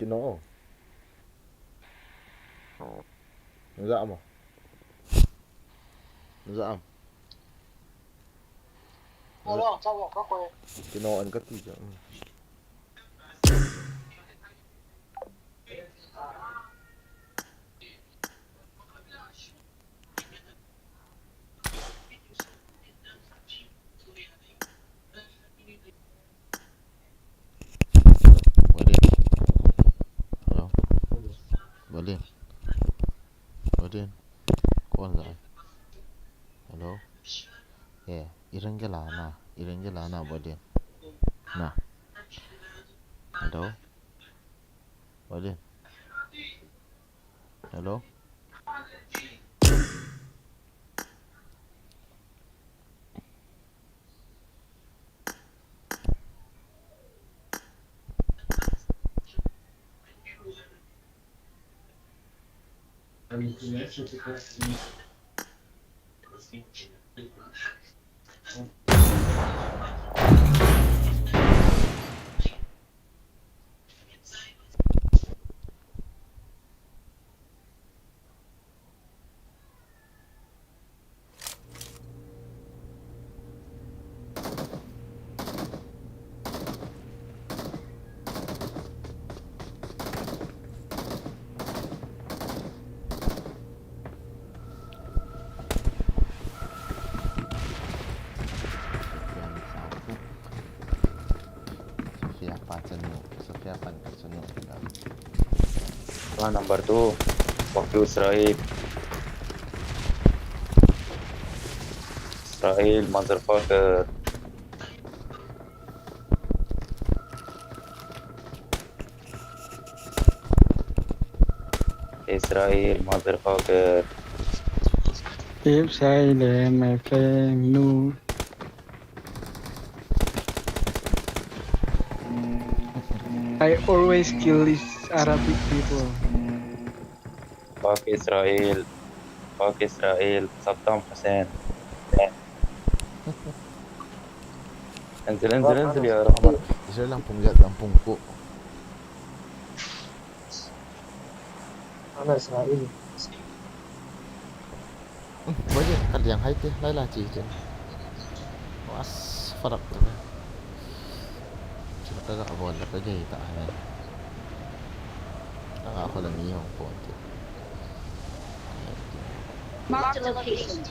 Ginoo. Nasa mo? Nasa am? Ginoon ka tiyo. Balin. Balin. Kuan sa? Hello. Irangelana. Irangelana balin. Nah. Hello. Balin. Hello. Number 2 waktu Israel motherfucker. Israel motherfucker. Keep silent, my friend. No. I always kill these Arabic people. Fuck Israel. Saddam Hussein. انزل يا رحمن. Isa lang lampung po. أنا إسرائيلي. Balin. Kalyang height eh. Laila chicken. Was farak na. Sila kagakabol na kagay taan. Ako lang iyong konti. Mark the location.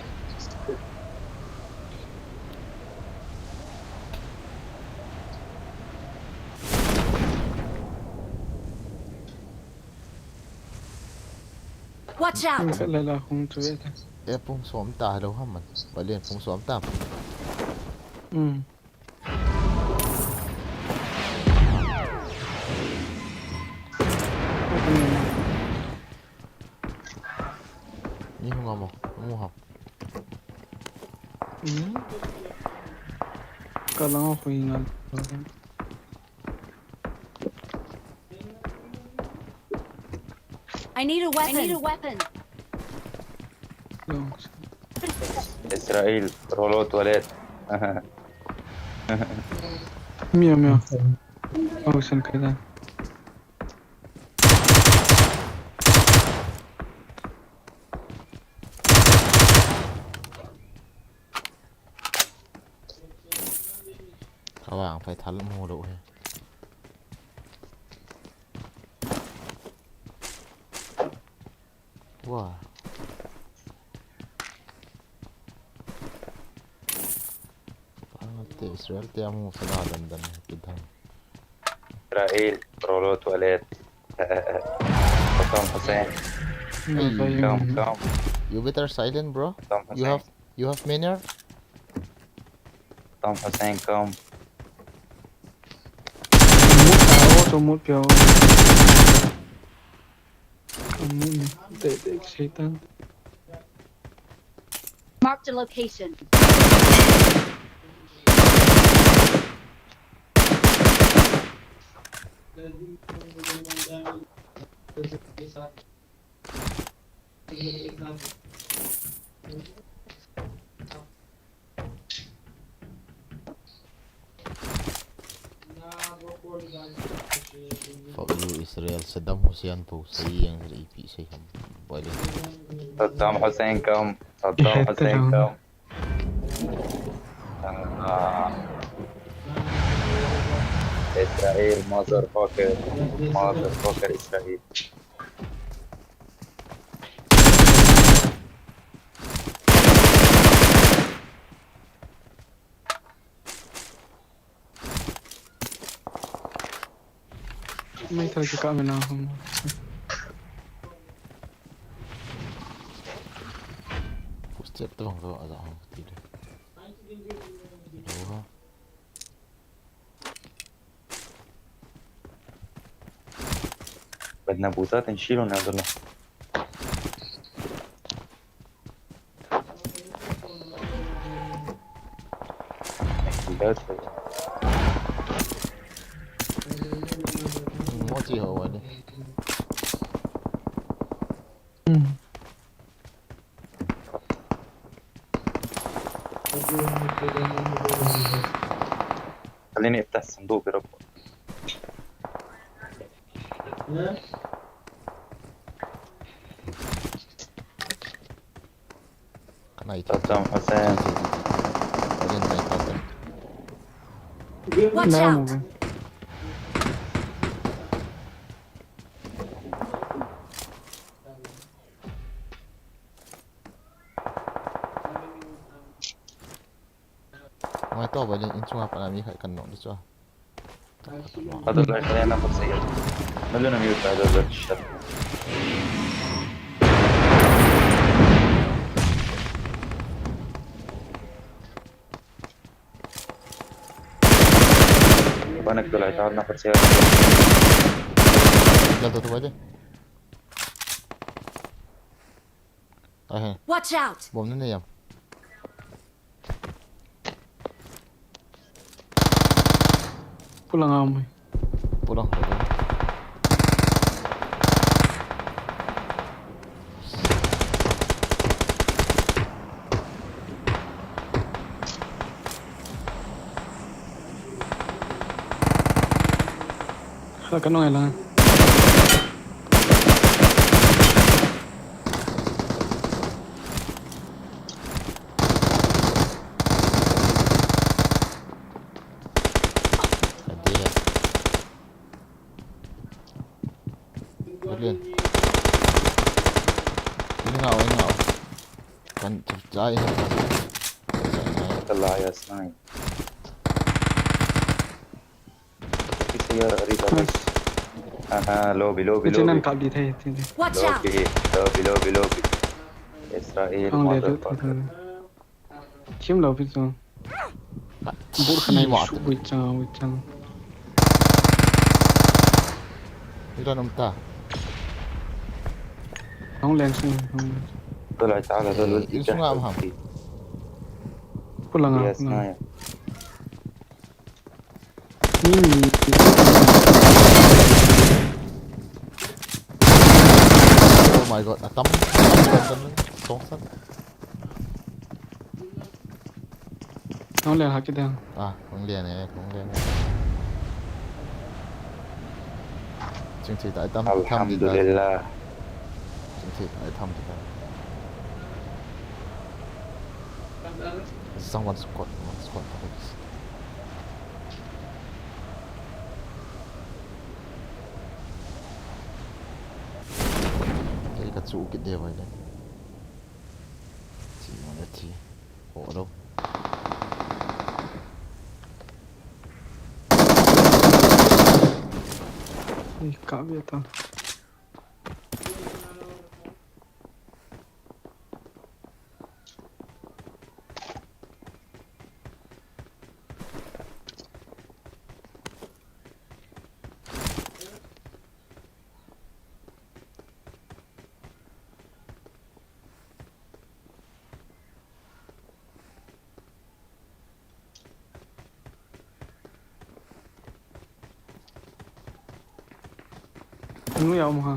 Watch out! Naalala akong tuwid. Pung swam ta daw haman. Balin pung swam ta. Ni hunga mo. Umuha. Kala ko hingal. I need a weapon. إسرائيل رولو تواليت. Mio. Pausan ka na. Kawang phải thắng mua độ hay. Wow. Israel tiamo sa London kidhan. إسرائيل رولو تواليت. Saddam Hussein. Come. You better silent, bro. You have miner. Saddam Hussein come. Tumut piao. Kamu ni. Dedek setan. Mark the location. Fuck you Israel, Saddam Hussein tu sayang dari EP saya. Boleh. صدام حسين كم في صدام حتة حسين لهم. كم آه. إسرائيل ماذر فوكر إسرائيل. ما يترك كاملهم. Setiap tu bang ada orang tidur. Dua. بدنا بوتات نشيلهم هذول. Mati hawa ni. خليني افتح الصندوق بربع. Kena itu. صدام حسين. Boleh naik atas. Watch نعم. out! Mai tahu boleh incu apa nama ikat kan nak dicuah. هذا اللي خلينا ناخذ سيارة. خلونا ميوت هذا الشر. وينك طلعت؟ تعال ناخذ سيارة. Jatuh tu aja. Watch out! Bom ni ya. Pulang amai. Pulang. Silakan dong elang. Brilliant. Ini ngau. Kan terjai. طلع يا سنايب. في سيارة قريبة بس. لوبي Jangan kabli thay. Watch out! لوبي إسرائيل Ang mother lihat fucker. itu. Kim lau itu? Burkan ay wicang. Ira namta. Ang langsung. طلعت على هذول ولدي إيش ما أفهم. Pulang يا ah. سنايب. Ini. Oh my god, atam. Songsan. Ang lihat hak kita. Ah, không liền này, không liền. Chương trình tại tâm thăm thì الحمد لله. chương trình tại thăm thì sang one squad. Jadi kat suukit dia vậy đấy. Chỉ mà chỉ ổ đâu. Kabli itu. Ano yaw mo ha?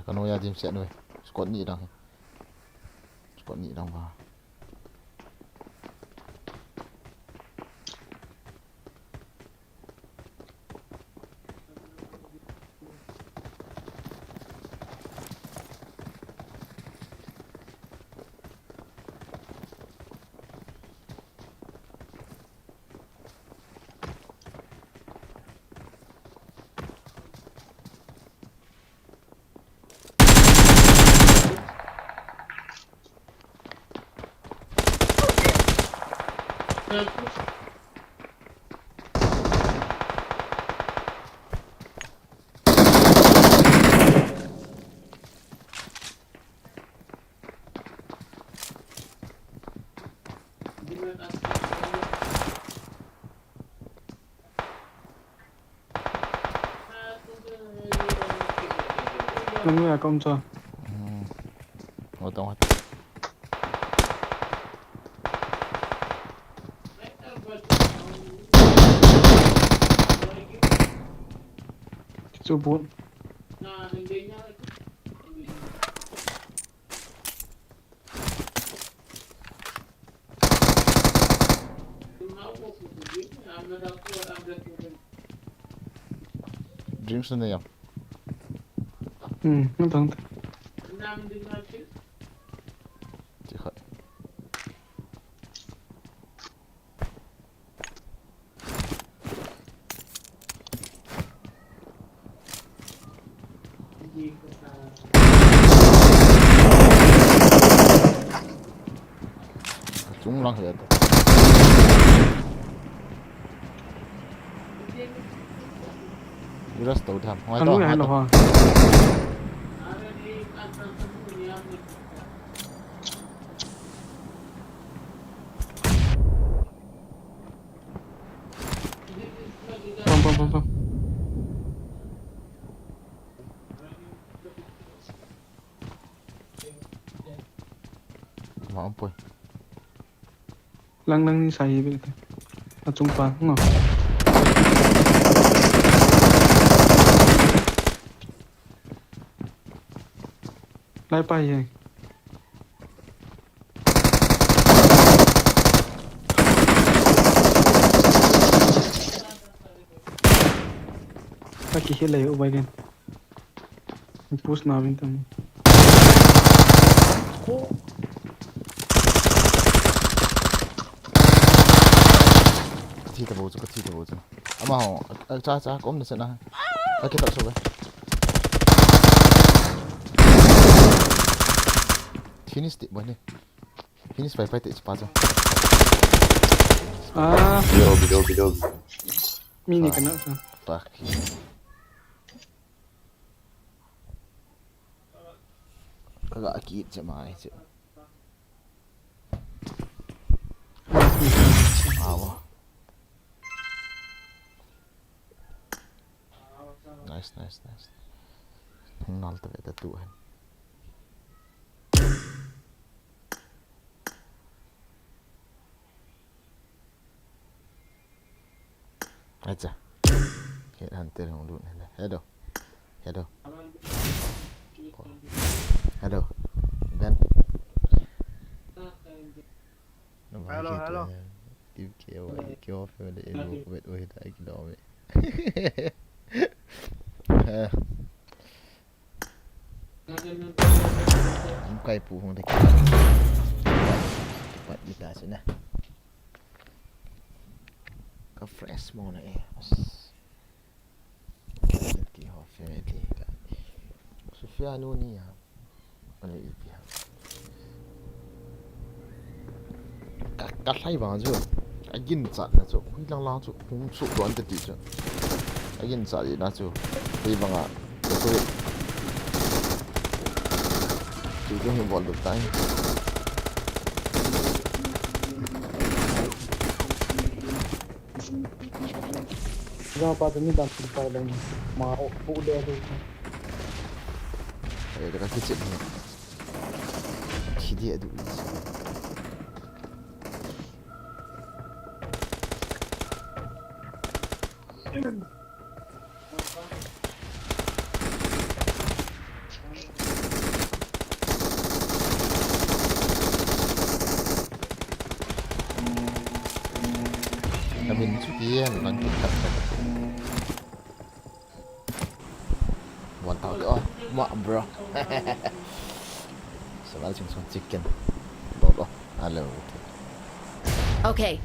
Kan ya tim set nuôi. Squad ni đang. Squad ni đang vào. Nang ya công cho. Ngồi tông hết. Số 4. Dreams này không? Nó thằng Chỉ khỏi. Chúng lăng hết. Rất tốt tham. Ngoài thằng to. lúc này là hoa. Bom. Mà ông bồi. Lang say vậy. Ở trung phá không à? Lại bay vậy. Kaki hilay ubay din. Push namin tamo. Thi tabo chứ. Ama ho. Cha có mình sẽ na. Cái tập số vậy. Finish di boleh. Finish by tak cepat tu. Ah, Video. mini kena sa. Tak. Agak akid je mai je. Awak. Nice. Nal tu ada tu kan. Acha. Hiện hunter không luôn này. Hello. Ben. Hello. Tiếp kêu phải để em biết ơi tại cái đó vậy. Em quay phụ không thấy cái bật guitar sẽ nè. Có fresh mode này. Cái họ phải đi cái. Sofia Nuni à.อะไรอีกครับกัดไล่บ้างจ้ะไอ้ยินจัดนะจ้ะเฮ้ยล่างจ้ะผมสุดร้อนจะดีจ้ะไอ้ยินจัดนะจ้ะไอ้บางอ่ะจะช่วยจุดที่หัวบอลดุตายJangan pada ni dah cerita dah ni. Mau udah tu. Dekat kecil ni Kiri ada ulis Kami ni sukian Nanti tak Mantap tu mak bro Selalu cuma chicken Loh halo Okay.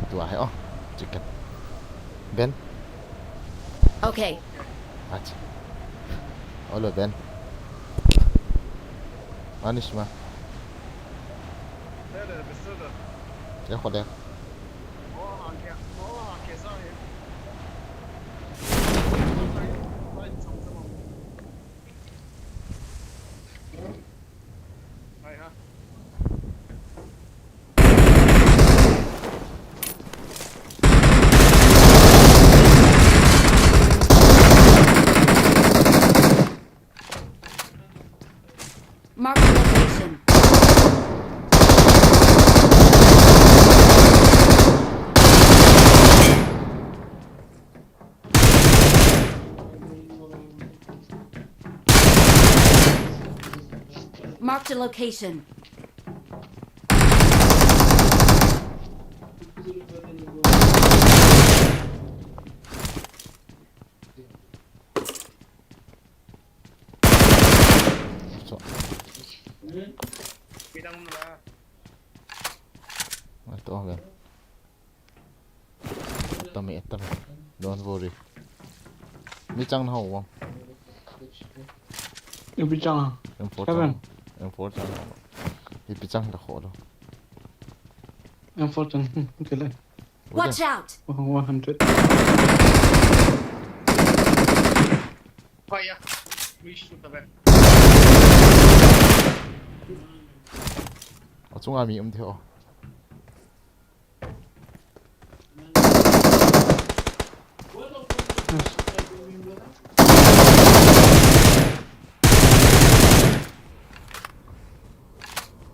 Tu hai chicken Ben Okay. Acha Halo Ben Manis mah لا بس هذا Cái kho đẹp. Mark the location. Mark the location. So. Edam Nah. Ito agad. Tami. Don't worry. May chang na ho. Yung pichang ah. M4 chang. May pichang na ho. Yung 14. Okay lang. Watch out! 100. Fire. We shoot the back. Chung ami theo.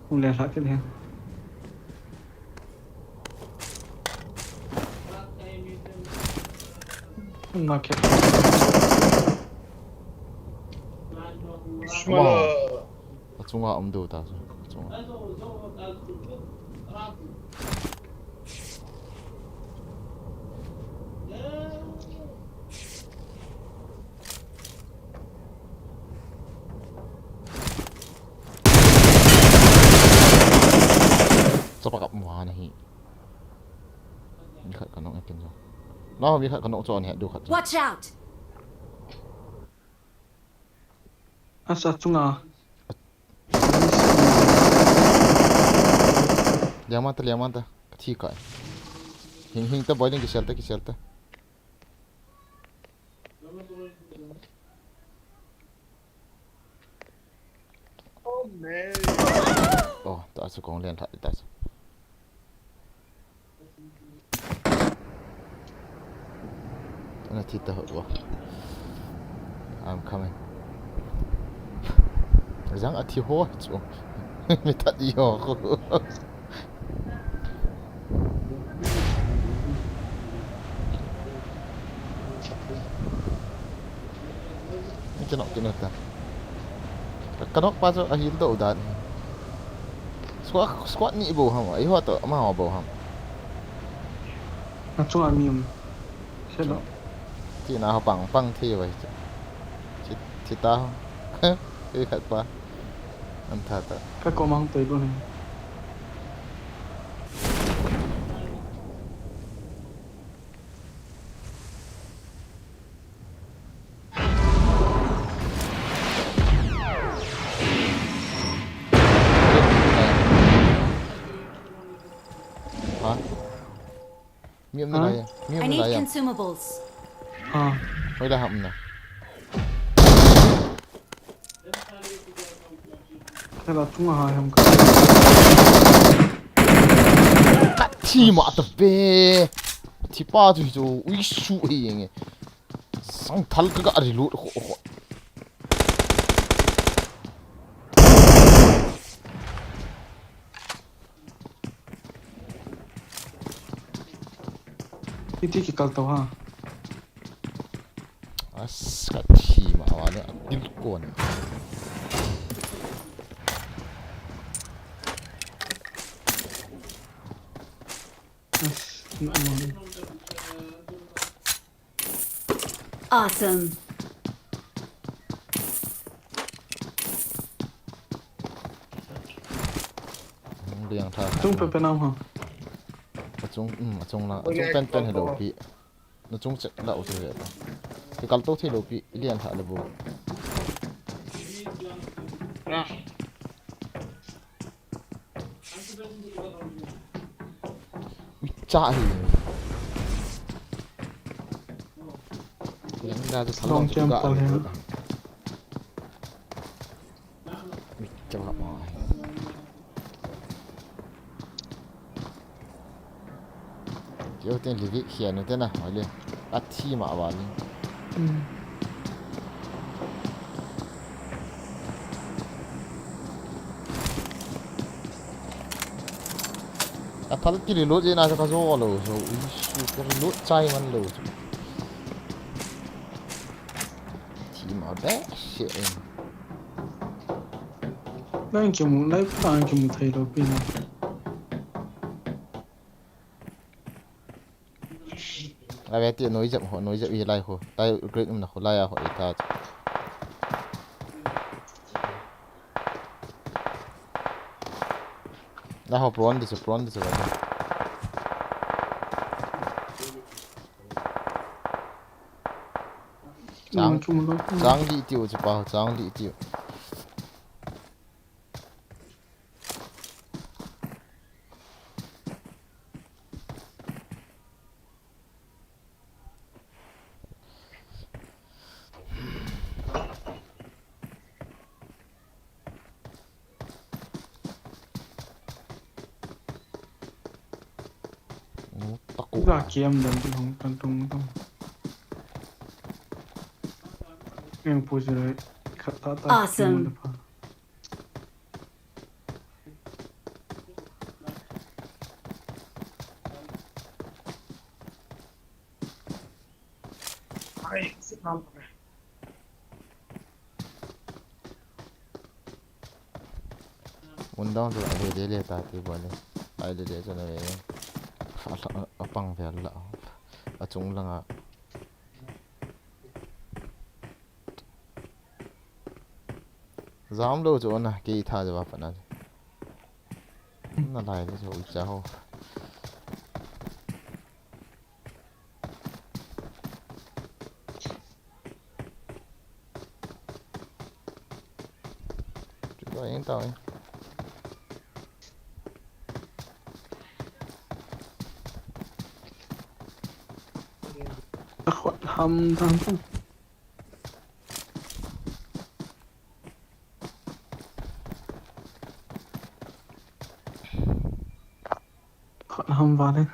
Không lẽ lại cái này. Không ngọt kìa. Chung do ta. Chung. Cho bạc mùa này. Mình khởi con nó nghe tiếng rồi. Nó mình khởi con nó cho anh hẹn được khởi. Watch out! Asa tunga. Liam ta. Thi cãi. Hình ta boiling cái shelter. Oh man. Oh, ta sẽ con lên lại ta. Nó thịt ta hở. I'm coming. Giang ở thi hoa chú. Mình thật yêu. Kinok ta. Kanok pa so ahil to udan. Squat ni ibo ham. Ay ho to ma bo ham. Nó chung miếng. Sẽ đó. Thì nào bằng thi vậy. Chỉ ta. Cái khát quá. Anh thật. Các cô mang tới luôn này. Hả? Miệng Hả? này à? I Miệng need này à? consumables. À. Mới là hầm nè. Cái là chung hai không có. Cắt chi mà tập bê. Thì ba rồi rồi uy su hình. Sang thal cái gã đi lụt khổ. Cái cầu tàu ha. Cắt chi mà vào nữa. Điên cuồng. Awesome. Riêng thà. Chung pe nam ha. Chung là pen hello pi. Nó chung chắc lậu thì vậy. Thì kalau tu thì hello pi riêng thà là bu. cha hi yang ra cho Long thằng jump gạ lên. cho bạn mỏi kiểu tên lý vị khiển nó thế nào hỏi liền bắt thi mà vào liền thằng kia lốt gì nào cho cái rô lẩu rồi cái lốt chayมันlẩu thì mà bé shit Đang kiểu một lấy phang kiểu một thầy đầu pin à bé tiền nói dậm gì lại hồ tay cái nó hồ lại à hồ ta là họ prawn đi rồi Trang đi tiêu chứ bảo Trang đi tiêu ra kiếm đến thì không tăng tung tung em phụ rồi khát ta Awesome. Ai, sit down. muốn đong rồi về để lấy ta thì bỏ lên ai để cho nó về ở bằng về lợ ở chúng là dám đâu chỗ này cái tha cho bạn này nó lại cái chỗ cháu chúng ta yên tâm hầm thằng không hầm vào đây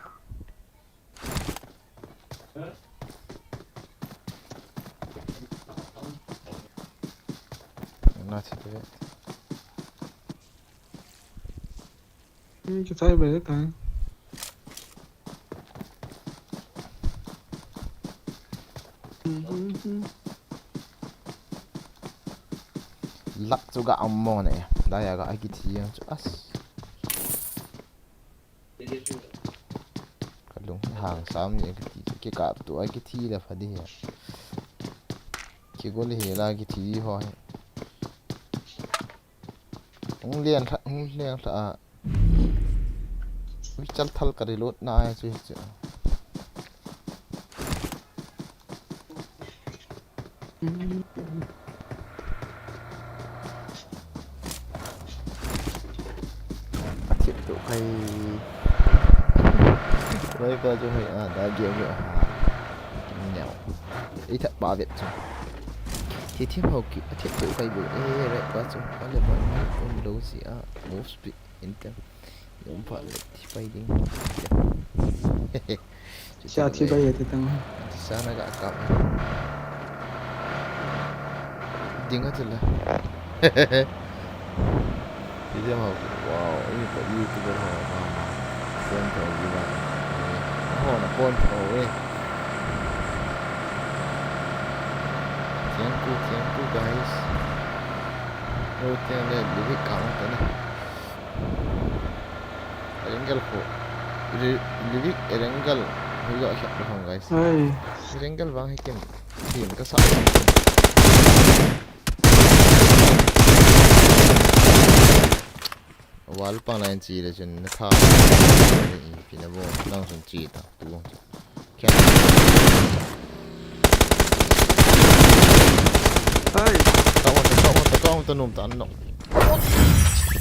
nó chỉ thế cái tay về cái lắc cho gạo mò này đây là gạo cái gì cho us cái lùng hàng xóm như cái cặp tụi cái thi là phải đi cái gọi là cái thi thôi không liên là chal thal cái lốt này chứ tiếp tục hay với cơ cho mình đã kiếm được nhậu ý thật bảo vệ chứ thì thêm hậu kỳ tiếp tục hay được lại quá chứ có là mọi người cũng đấu gì á move speed intel cũng phải là thì bay đi cha thì bây giờ thì tăng sao nó gạ cặp tiếng hết rồi thì thêm hậu wow ini kok youtuber ho phone thầu gì mà ho là phone thầu ấy tiếng cu guys đầu tiên là living count này Erengel ko living Erengel bây giờ hiện được không guys Erengel vang hay kiếm tiền cái sao wall pa na chi le chen na tha ni pi na bo nang son chi ta tu kya ơi ta ta nôm ta no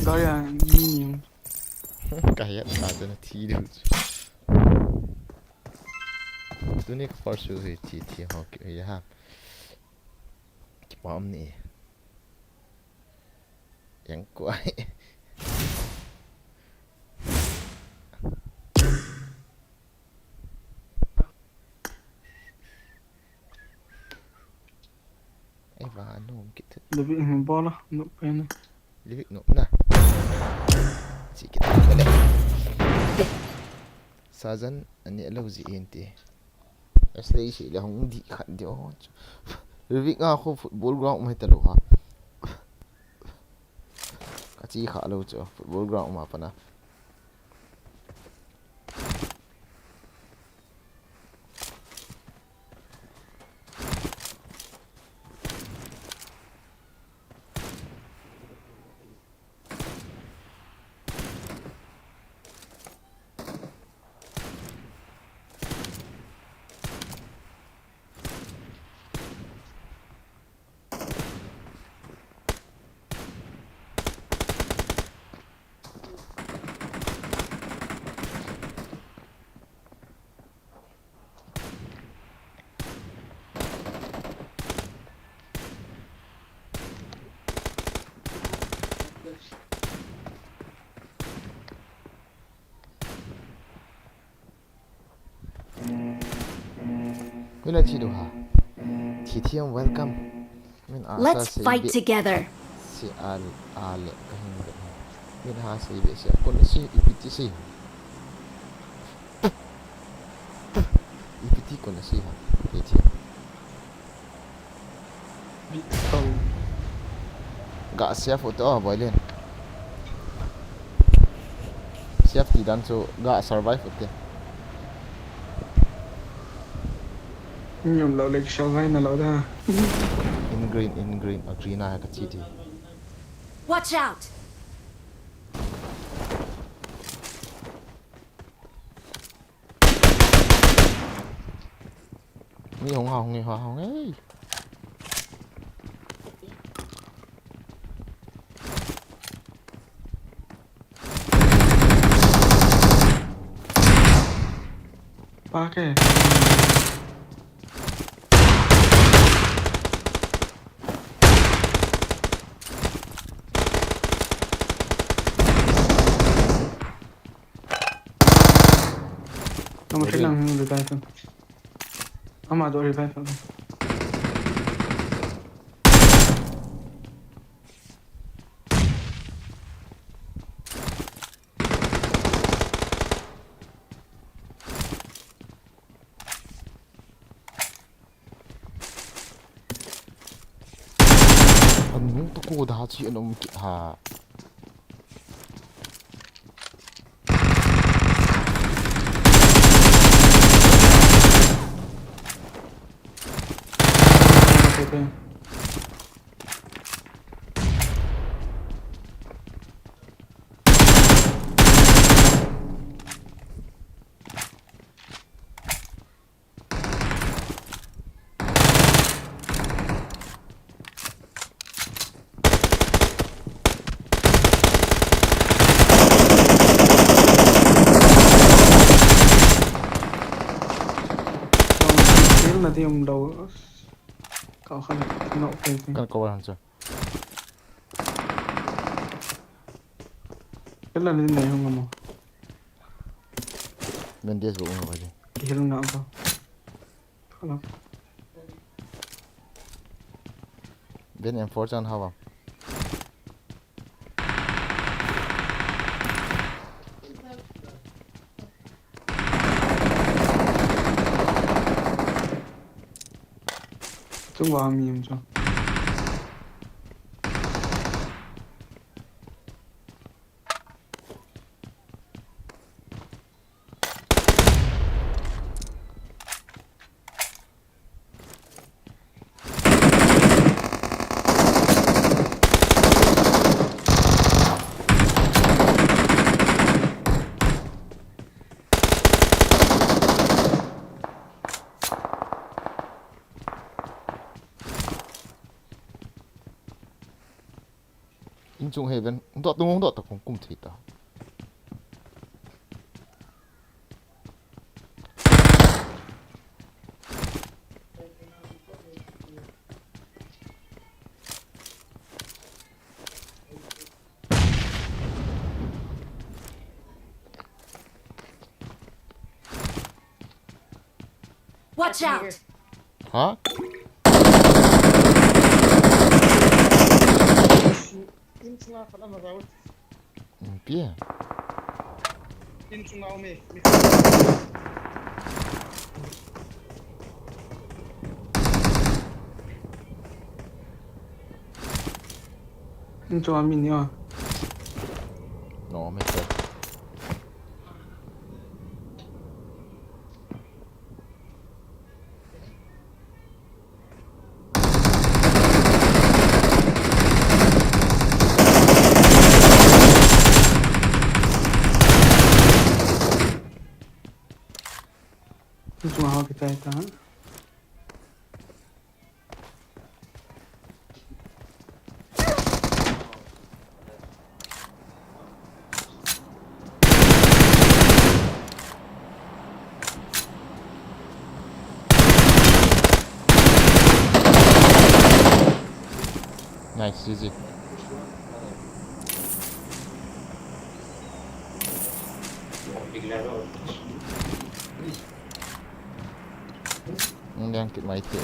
đó là nhìn cái ya ta na thi được ตัวนี้ first shoe คือที่หอกอยู่ครับป้อมนี่ยังกล้วยไอ้บ้าโน้มคิดถึง Lebih bola nuk pen. livik no nah sikit balik sazan ani alo zi ente asli si la hong di khat dio livik nga khu football ground mai ta lo ha ka chi kha lo cho football ground ma pa na Wala chido ha. Titiam welcome. Min asa Let's sa fight ibi together. si ale kahinga. Min ha sa ibi siya. Kung si ipiti si. Ipiti ko na siya. Titiam. Tahu. Gak siap foto ah boy len. Siap tidak so gak survive foto. Nyum lau lek shao gai na lau da. In green agree na ka chiti. Watch out! Ni hong hong ấy. Pakai. Kamu kailang revive kan? Ama do revive kan? Anong to ko da chi anong ki ha. Okay. Nanti yang đầu cậu không nộ cái Kan ko ba hansa. lần này không ngầm Men des bo ba ji. cái lần nào không không Ben em fortune hawa. chúng vào mìm cho Inchung heaven. Ndo ta kong kum thita. Watch out! Hả? Insula faɗa maza wuce. Bia. Insula me. Insula mini à. Nó mới chết. Insula hoa kita itu. Nice, easy. Yang kita main itu.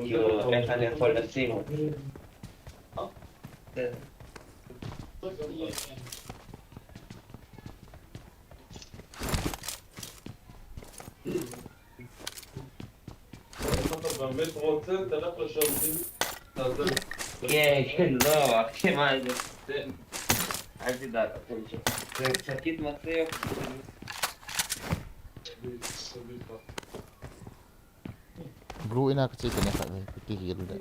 Io le fanno fuori dal simo. Che che mai عايز ده شكيت مصرية Bro ina kecil kena kat putih gitu dah.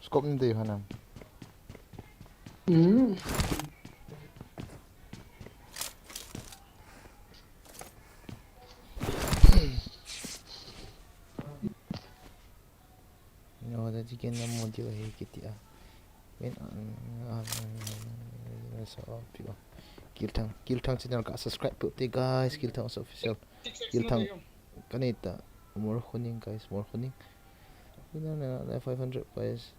Skop ni dia hanam. No, dah jika nama dia wahai kita. Men so piwa. Kiltang channel ka subscribe putih guys. Kiltang official. Kiltang kanita. More kuning guys, more kuning. Winner na 500 guys.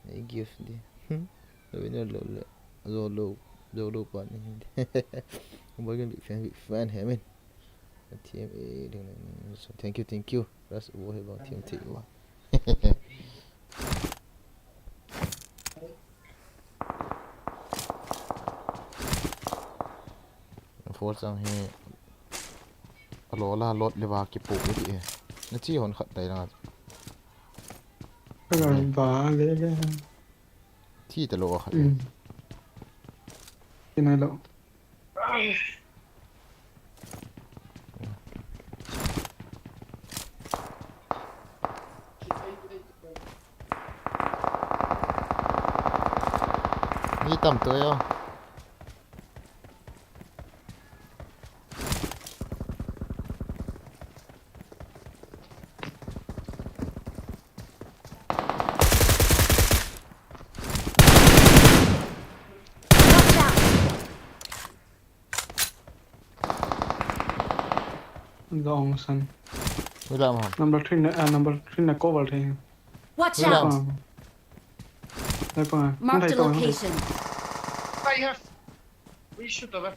I gift di. Winner low pa ni. Kumbaga big fan hai men. TMA so thank you. Ras wo hai ba TMT wa. Force ang he alola lot lewa ki po di e na chi hon khat dai na Rồi bà lấy cái thi ta lo khat cái này lộ. ni tam to yo Watch out! Dòng sân. wala ma Number 3 là cover thì. Watch Wala. out! Đây pa. Marked a location. Đây ha. We shoot over.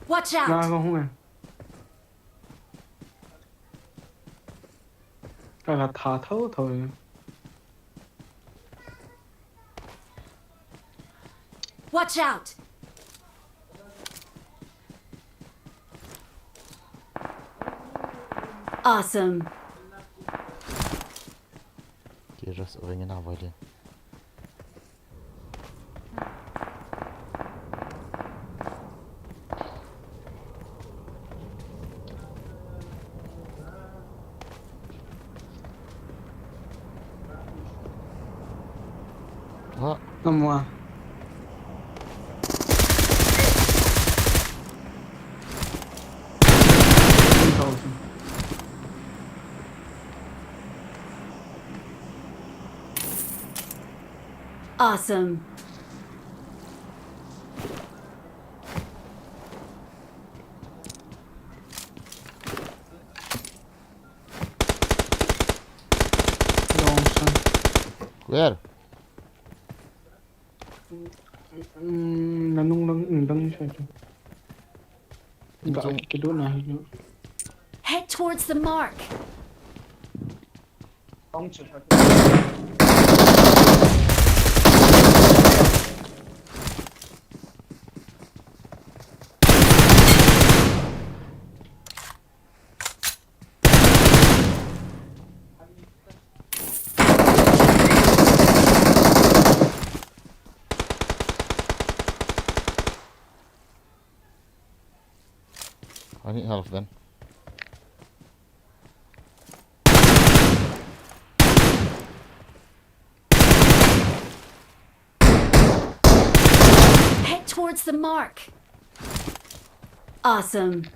Watch Ra out! không à. Cái là thả thấu thôi. Watch out! Awesome. ki ras orang na vai le ha Năm qua. Awesome. Dòng sân. where Nanung lang siya. Enggak kedua nah itu. Head towards the mark. I need help then. Head towards the mark. Awesome.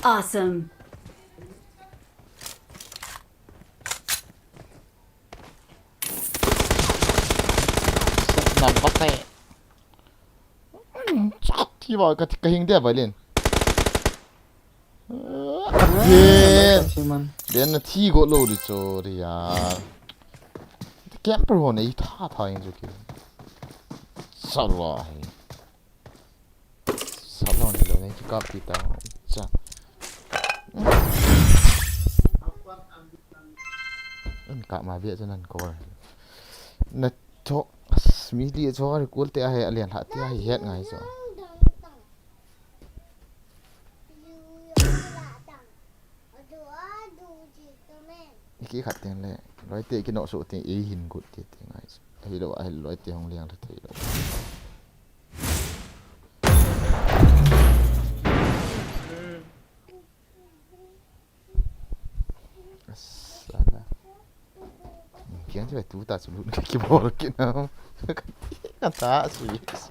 Awesome. Nampak tay. Chắc vào cái hình đẹp vậy liền. Again. Then nó thi gỗ lô đi cho đi à. Camper hồ này tha thay 저기. 살와. 살와 này chỉ copy tao. 자. Cả mà biết cho nên coi. Nó cho mi đi cho cái cuốn tia hay liền hạ tia hay hết ngày rồi. Cái khát tiền lệ, nói tia cái nọ số tiền ý hình của tia tiền ngày rồi. Hay đâu ai nói tia không liền thì đâu. Salah. Mungkin aja tu tak sebut kaki bawah kaki now. Kan tak serius.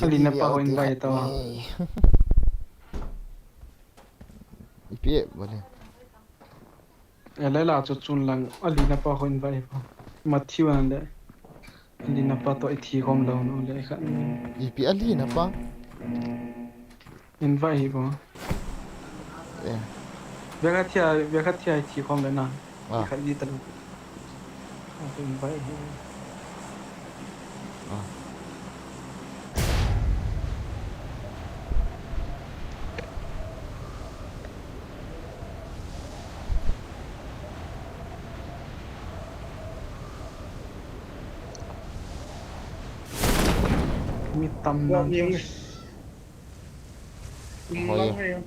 Alina pa ho invite tao. Ipi boleh. Ela cho chun lang Alina pa ho invite pa. Mathiwan le. Alina pa to ithi kom lo no le khan. Ipi ali na pa. Invite pa. Eh. Veka thia ithi kom le na. Ah. Khan di talu. Invite. Ah. Mi tam nang. Oh ya.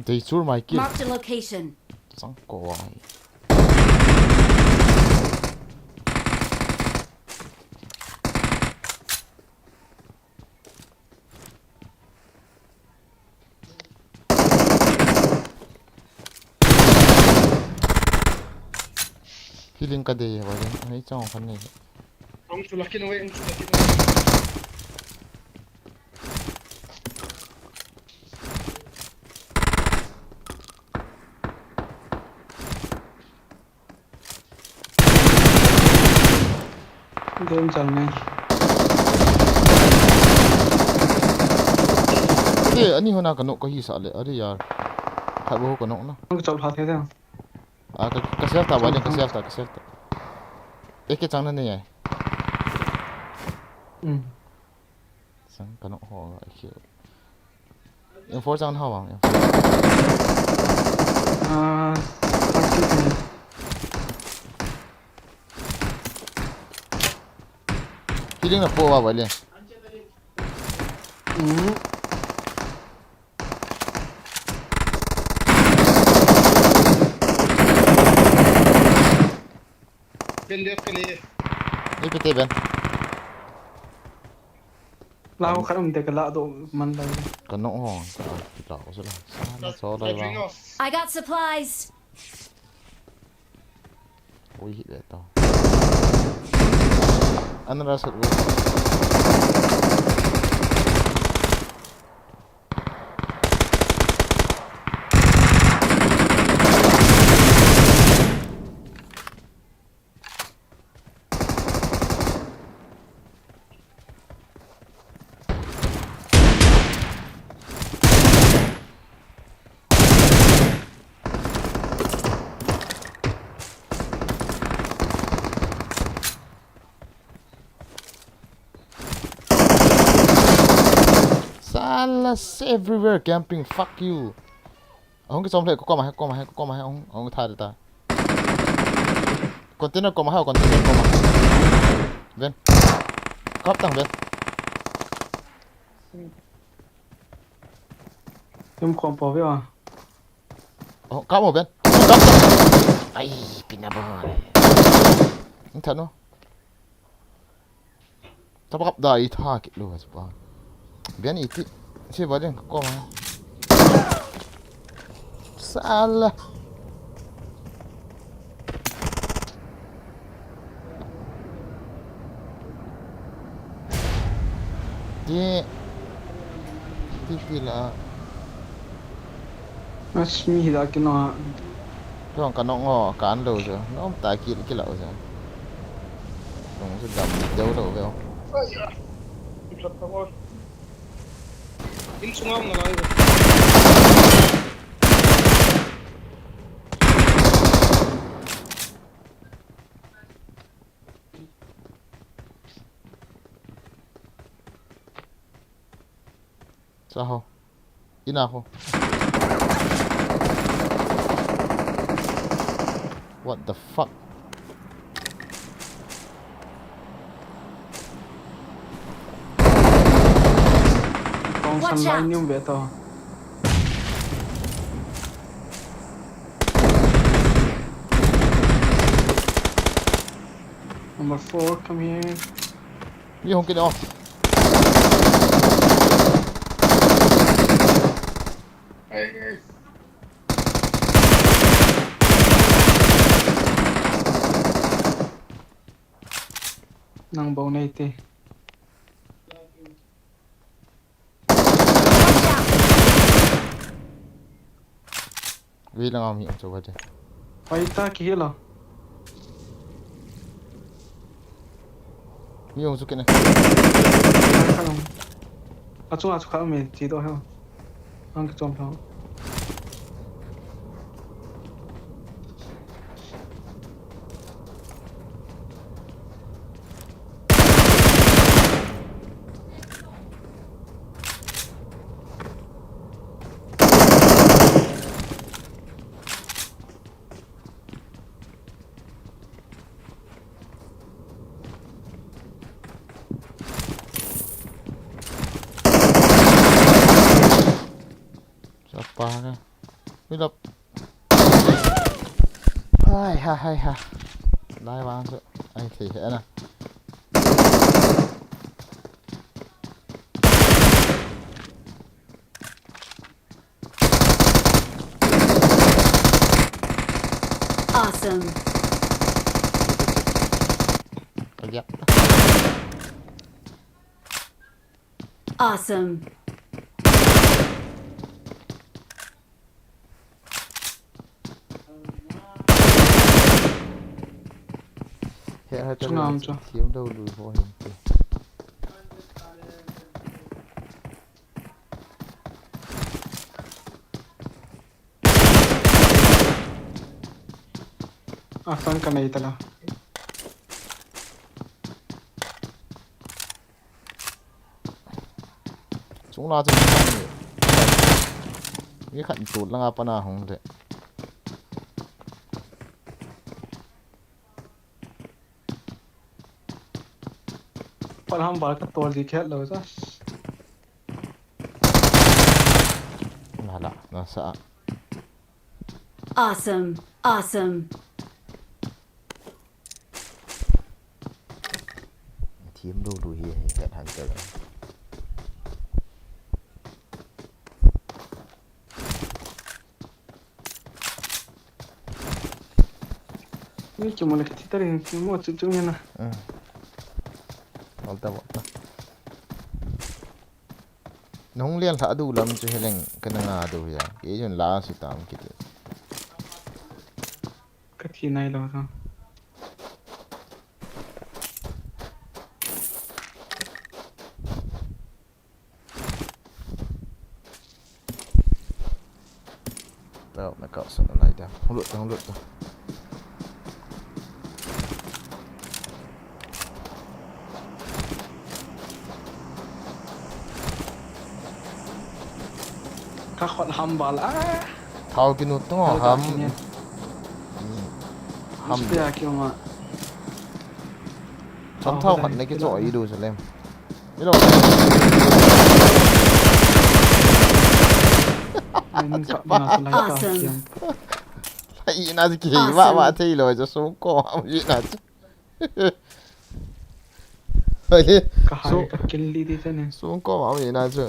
They sur mai kia. Marked a location. Sang coi. Healing ka day wala. Ay chong kan ni. Ang sulakin away, ang sulakin. Game chal nahi. Ate ani hona kanok ko hi sa le ari yar khai bo kanok na Ang chol pha the thế a ka sel ta wale ka sel ta eke chang na ne ya sang kanok ho ke em for chang ha wang Feeling na po wa wale bên left cái này ni pete ben lao khát ông để cái lạ độ man đây kanok ho ka la so la sa so dai drink wa off I got supplies. ui hit de to an ra sat Salas everywhere camping fuck you ông cái xong lại có mà ông thay ta container có mà container có mà bên cóp tăng bên em không bỏ với à cóp một bên cóp tăng ai pina bơ anh thật không tao bắt đại tha kịp luôn à bên ít chứ vào đây có mà Salah dia lah mas mi hida cái nó orang kan ngõ kan lo je nó tak kira kira lo je dong sudah jauh lo kau in sungam na lai sao ina ko what the fuck con Watch săn out. lai nhung về to number 4 come here đi không cái đó nang bầu này tê vì là ngon miệng cho vậy phải ta kia là miệng cái này không à chúng ta mình chỉ đâu không ăn cái trong đó apa kan Philip hai lai vang rồi anh thì thế nè Awesome. Yep. Awesome. Chúng làm cho thiếu đâu lùi vô hình आसान का नहीं तला chúng nó chỉ cái khẩn tụt là apa na không thế पर हम बाल का तोड़ दिखे लो जा là nó sợ Awesome. Awesome. team đâu đuổi hết hàng trờiนี่cuma nak kita ring cuma cucunya na volta volta nông liên thả đủ lắm chứ hay cái năng đủ ya cái chuyện lá sự tạm cái kaki naik lo tu đâu mà cậu sợ lại đâu không lụt đâuถ้าคนทำบาลthao cái nút nó hầm hầm เสียเกี่ยวมา chấm thao hẳn này cái giỏi đồ rồi em biết đâu มึงสับมาสไลด์ต่อเกี่ยว thấy na thì kỳ vạ thi rồi cho xuống cỏ không gì là rồi ก็หายกับกินลีดีซะเนี่ย xuống cỏ bảo gì là chứ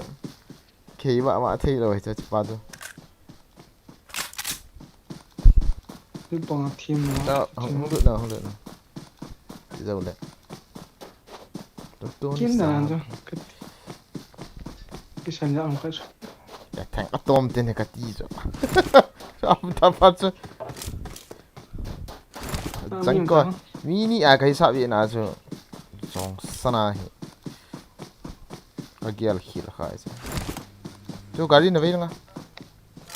kỳ vạ thi rồi cho vào thôi คือปองทีม đó không được đâu chỉ dầu đấy กินนานจ้ะก็ฉันจะเอาไป อยากแทงอะตอมเต็นในกะตีจ้ะชอบทำพัดจ้ะจังก็มีนี่อะไรสับยังไงจ้ะสองสนาเหก็เกี่ยวขี้ละค่ะไอ้จ้ะจู่การีนเอาไว้ยังไง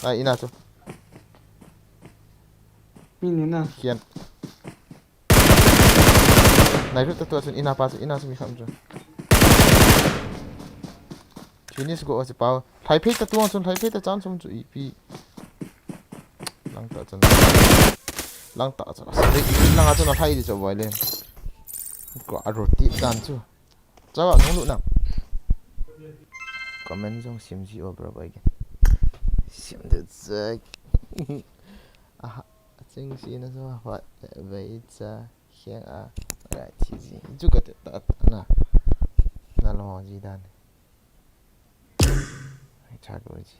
ไอ้อินาจ้ะ มีนี่นะ เขียนไหนรู้ตัวจนอินาป้าจ้ะอินาจะมีคำจ้ะทีนี้สกุลจะเปล่าไทยเพชรตัวจนไทยเพชรจานสมจุอีพีลังต่อจนลังต่อจนสิลังอาจจะน่าไทยดีจะไว้เลยก็อร่อยติดจานจู่จ้าว่าน้องลูกน่ะคอมเมนต์ส่งซิมจีโอเบอร์ไปกันซิมเด็ดจักอ่ะจริงสินะจ๊ะว่าเวจ้าเขียนอะไรที่สิจู่ก็ติดตัดนะนั่นละหัวจีดัน자고지.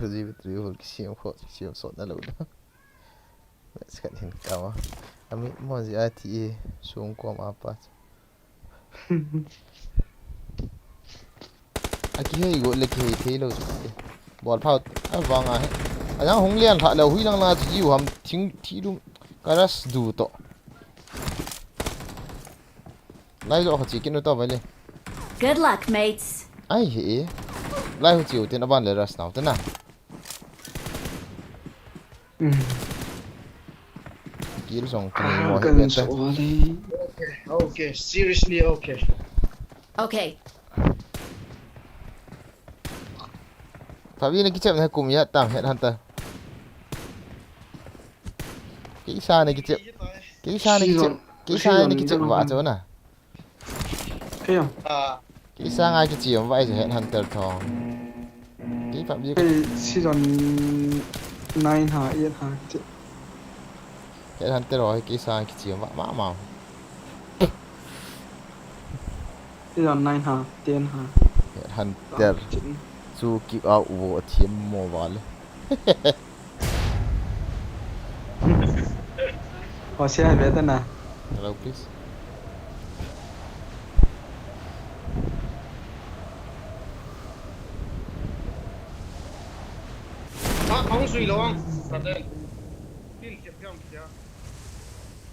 그지 비트리 홀 시험 코 시험 쏟나로다. 세간인 까마. 아미 뭐지 아티 송고 아빠. cái hay gọi là cái thế lâu rồi bỏ phao vàng à anh đang hùng liên thà là huy năng là chỉ hàm thính thi đúng cái đó đủ to lại rồi họ chỉ cái nó to vậy lên Good luck, mates. ai hệ lại họ chịu tiền nó bán lại ra nào thế nào kiếm xong cái này mọi gần chuyện số tới đi Okay, seriously okay. Okay. Tapi này cái chậm này cùng nhá tạm hẹn hunter cái xa này cái xa này cái chậm vạ chỗ nào thấy không cái xa ngay cái chiều vậy rồi hẹn hunter thò cái phạm vi cái season 9 hả 8 hả hẹn hunter rồi cái xa cái chiều vạ mã màu season 9 hả 10 hả hẹn hunter chú kịp áo vô thêm mùa vào lên họ sẽ về tên nào hello please 风水龙，啥的，并且不要皮啊。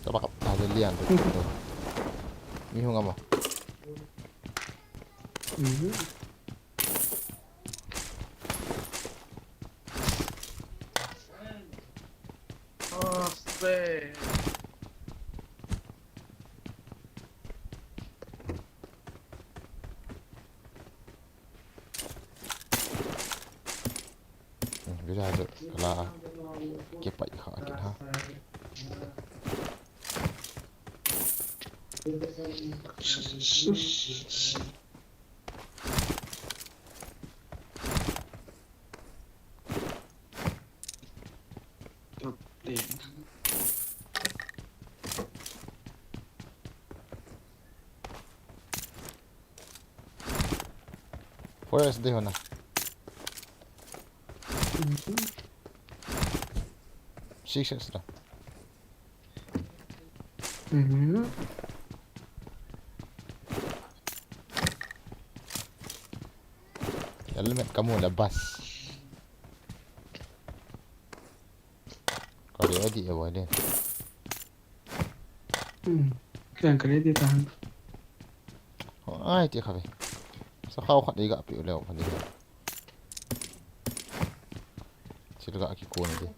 Coba kap ada lian tu. Ni hong apa? Astaga. Bisa ada kalau kepak ikak kita. Forest deh mana? Six dah. Helmet kamu lepas. Kau dia edit ya boleh. Kalian kalian dia tahan. Ai dia kau. Sakau kat dia gak pi oleh apa dia. Sila gak aku ni dia.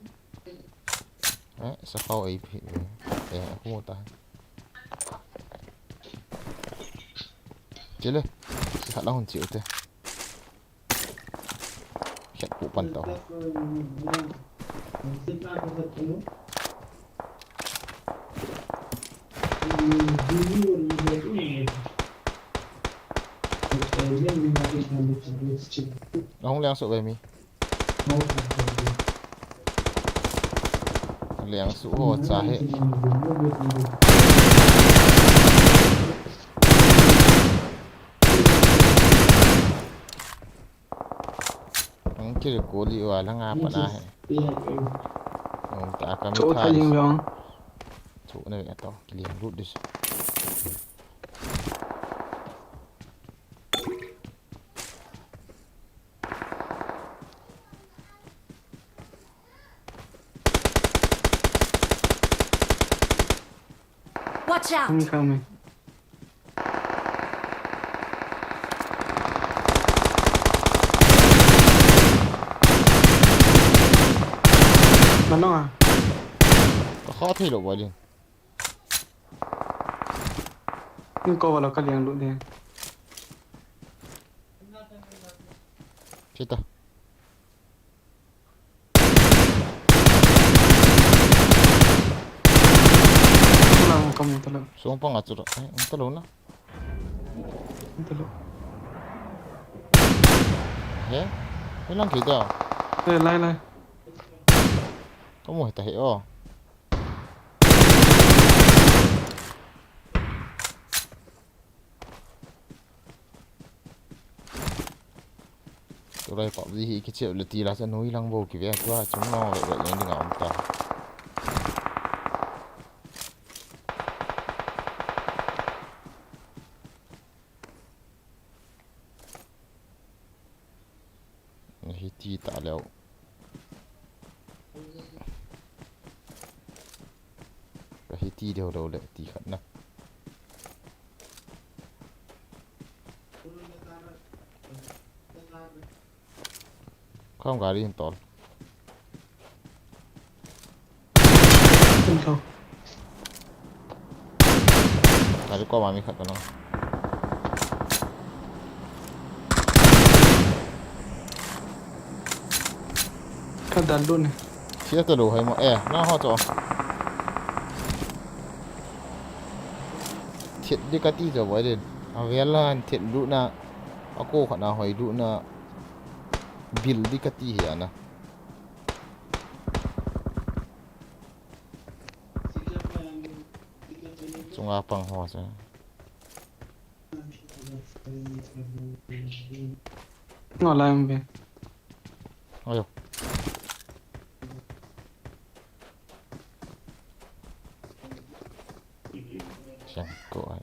Sakau ai pi. Aku mau tahan. Sila. Sihat lah hunci tu. Sihat ku pantau. Ông leo sụp về mi. Leo sụp hồ xa hết. Ông kia được cố liệu là ngà bạn ai. Ông ta cầm Chỗ thay nhưng không? Chỗ này là tao liền rút đi. Watch out! I'm coming. Mana ah? Có khó thay đổi đi. Nhưng cô vào là cái liền luôn đi. Chết rồi. Kamu tolong. Sumpah ngatur. Tolong lah. Tolong. Ya. Hilang kita. Lai. Kamu tak heo. Turai pak beli kecil letih lah sana hilang bau kira tua cuma vậy yang dengan ông ta. Hiti tak leo. Hiti dia dah lek ti kat nah. Không gà đi tol. Không sao. Tadi kau mami kat kana. Kan dan luôn này. Chia tu đồ hay mà nó ho cho. Thiệt đi cái tí rồi vậy đi. Về là thiệt đủ na. Aku kat na hoi đủ na. Bil di kati ya na. Sungai pang hoa sa. Ngồi lại em về. Ayo. Chẳng có ai.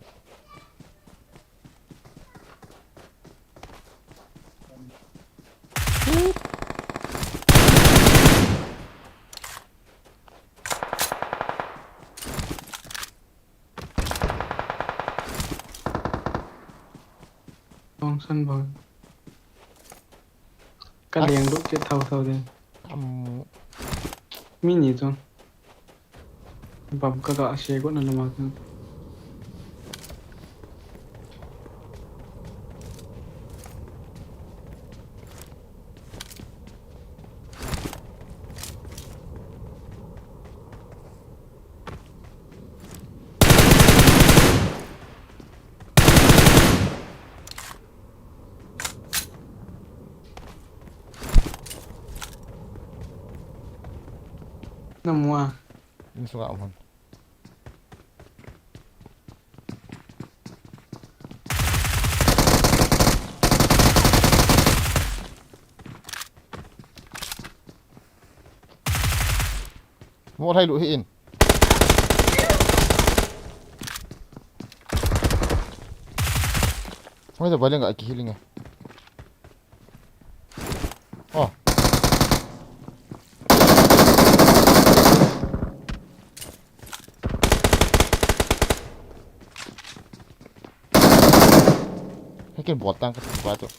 ขั้นบนก็เลี้ยงลูกเจ็ดเท่าเดิม ทำ มีนี่จังบับก็อาเชกุนั่นมาจัง น้ำมัว ยิงสกัดมันโม่ไทยลุยอินไม่จะไปเรื่องกับไอ้กี้ลิงไงอ๋อให้กินบอดตั้งกันไปจ้ะ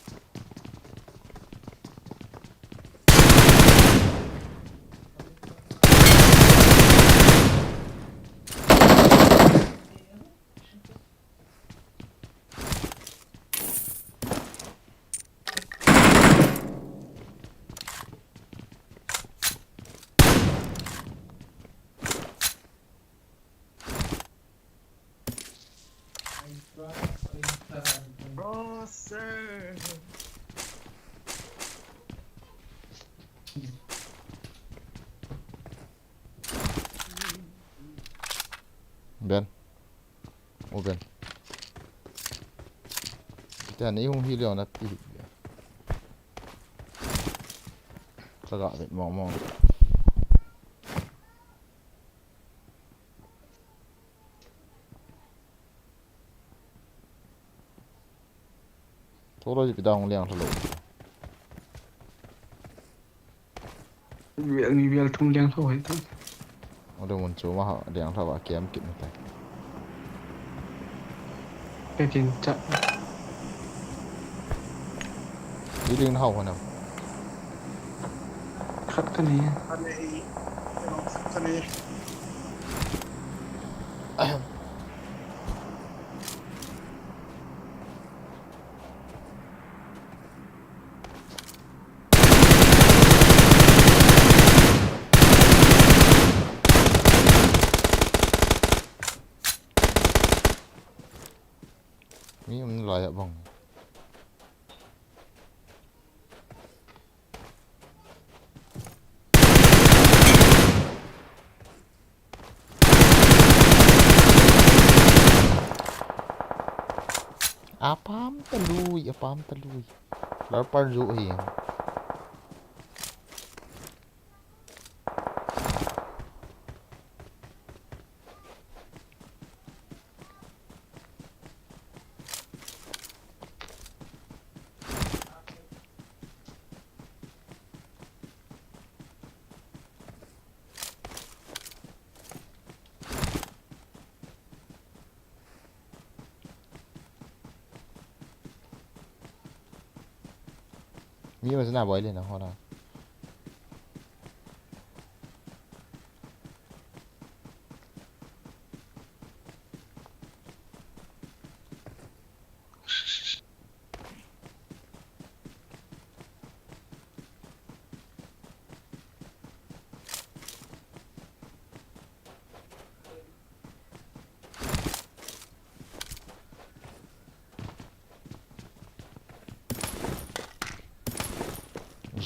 เบนโอ้เบนแต่อันนี้คงที่เรียวนะตีสกัดเป็นมองโทษเราจะไปดาวเลี้ยงทะลุ เวียนี่เวียทุ่งเลี้ยงเท่าไหร่ตั้ง เอาเดี๋ยวมันโจมาหาเลี้ยงทะลุเกมกินไป ไปกินจะ อีลิงเท่าคนน่ะ คัดกันนี้ Honey. มีมันลอยอะบ้องapam teluy lapar ju hiมีมันน่าบ่อยเลยนะฮอนะ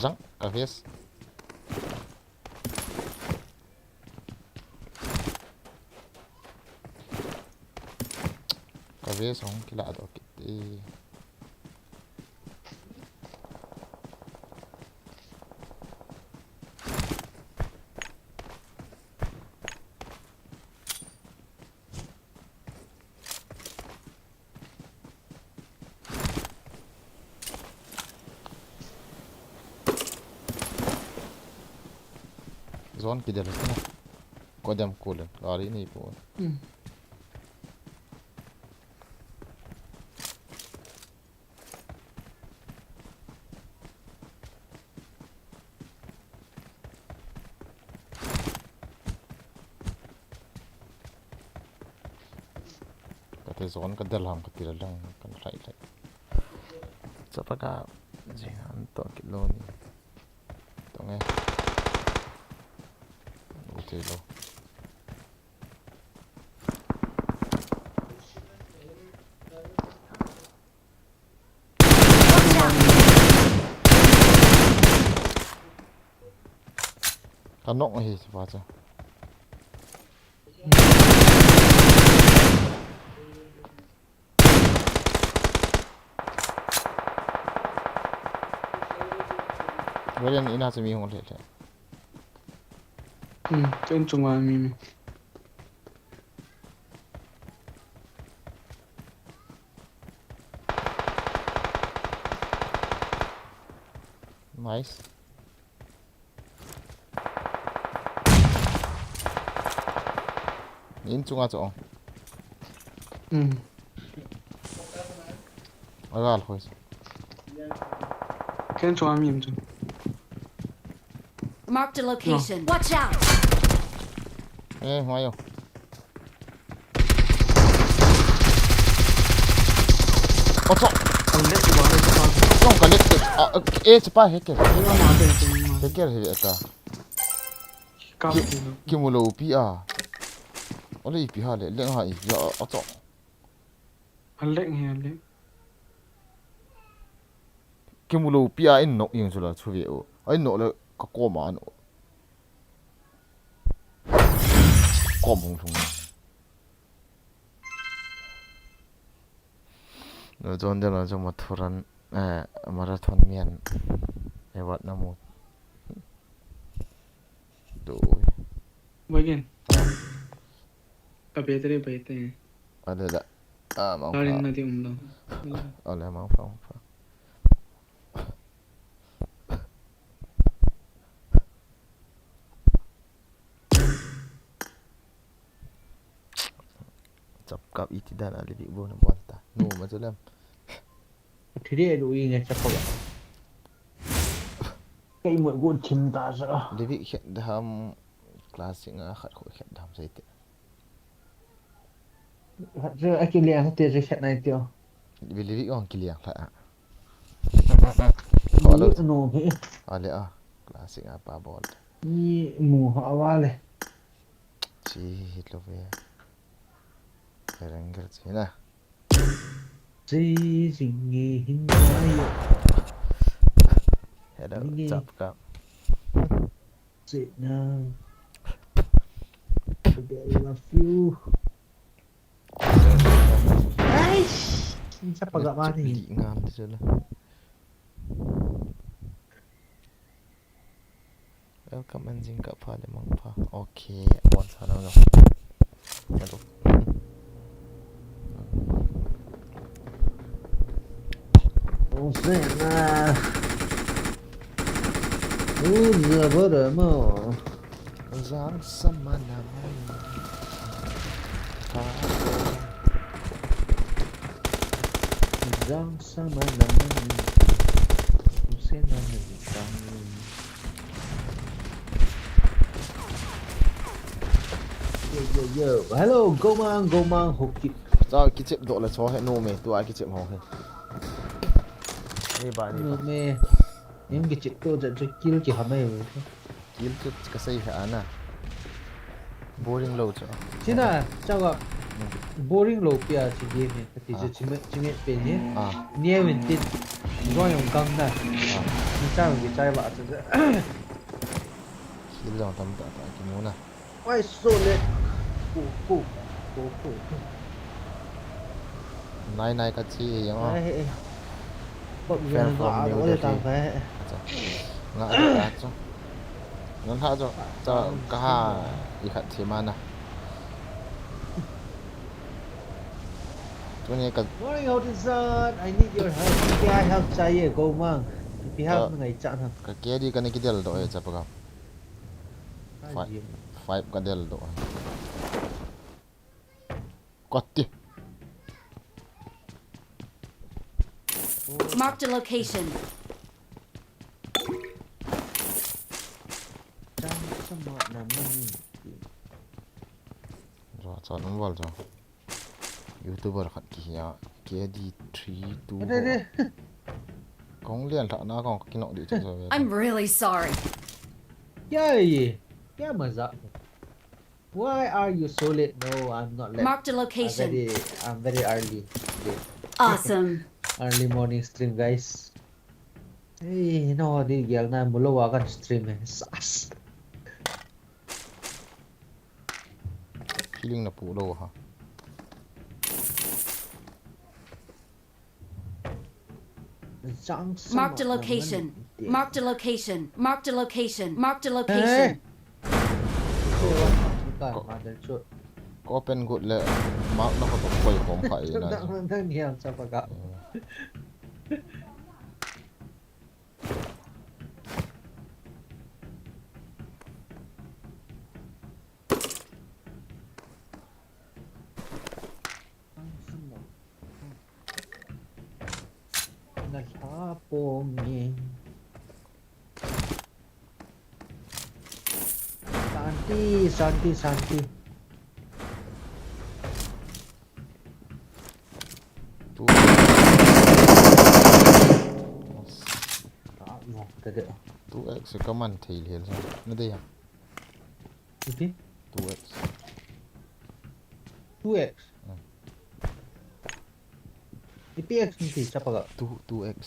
Zang, cabeça. Cabeça, que lado aqui. Zon kider na. Kodam kulan. Gari ni po. zon ka dalam ka tira lang kan right Zapaka jihan to kilo ni to nge utilo kanok hi sepaca Wala ina sa mi hong le Trên trung ngoài mình nice in chunga cho agal khoi Trên trung ngoài mình chứ Marked a location. Watch out! hoyo ocho Anh lết đi vào đây cho con long ka let chapa heker Anh mà đây thì mà heker he ata Cao thì kimulo pi a ole pi ha le ha i ya ocho Anh lệnh hay anh lệnh kimulo pi a in no yung chula chuwe o ai no le ka ko ma no ko mong thung no jon de no joma thuran marathon mian e wat na mo do Begin Abia tadi baik tadi ada da mau Hari nanti umlah ole mau pa chập cặp ít thì đàn ali bị buồn buồn ta nụ mà cho lắm thế thì đủ ý nghe chắc không cái mọi guồn chim ta sợ li bị hiện đam classic ngã khát khỏi hiện đam dây tệ rồi anh kia liền cái tiền sẽ này tiêu vì li bị on kiliang lại à họ lỡ nổ thế ali à classic ngã pa ball như mù họ vào này chi hit lo về Ranger chi na gì gì nghe hình ai head out chập cặp gì nào I love you ai sắp gặp ai thì bị ngam thế chứ là welcome and zing cặp pha le mang pha okay one pha nào rồi không sẽ là giờ bữa đợi mà Giang sama namanya Giang sama namanya Hussein namanya kamu Yo hello go mang hộp kịp sao cái chip độ là cho hệ nô mày tôi ai cái chip hỏng hết đi bạn đi Nô mê những cái chuyện tôi dẫn cho kill chỉ hả mày rồi kill cái xây hệ na boring load cho chứ nào sao gặp boring low pia chỉ game này thì chỉ biết bên nhé nghe mình tin có dùng căng này mình sao mình trai bạn chứ kill dòng tầm tạ tạ cái món này quay số lên cổ này này cái chi vậy không đấy bọn mình dọa nó để tao phải ngã ra cho nó thả cho cảอีกทีมันนะตัวนี้ก็ Morning Hudson I need your help if I help चाहिए go mang if you help ngày chặn hả ก็เกียดีกันนี่กี่เดือนแล้วจะปะครับ5กันเดือนแล้วกดดิ Marked a location. Trong sama namanya rồi chọn nó vào rồi YouTuber khat kia KD32 Đây. Kong lian thak na kong kinok di chắc rồi. I'm really sorry. Kya mazak? Why are you so late? No, I'm not late. Marked a location. I'm very early. Today. Awesome. Early morning stream, guys. Hey, no, di girl na mulo wakan stream eh. Sas. Feeling na pu đâu ha. Marked a location. Marked a location. Marked a location. Marked a location. Có open good le mark na ko to koi kom khai na. Nang niyan sa pagka. Nagpapongin. Santi. Tu. No, tadi. 2x ka man thei hel sa. Na de ya. Ini 2x. 2x. IPX nanti siapa kak? 2x.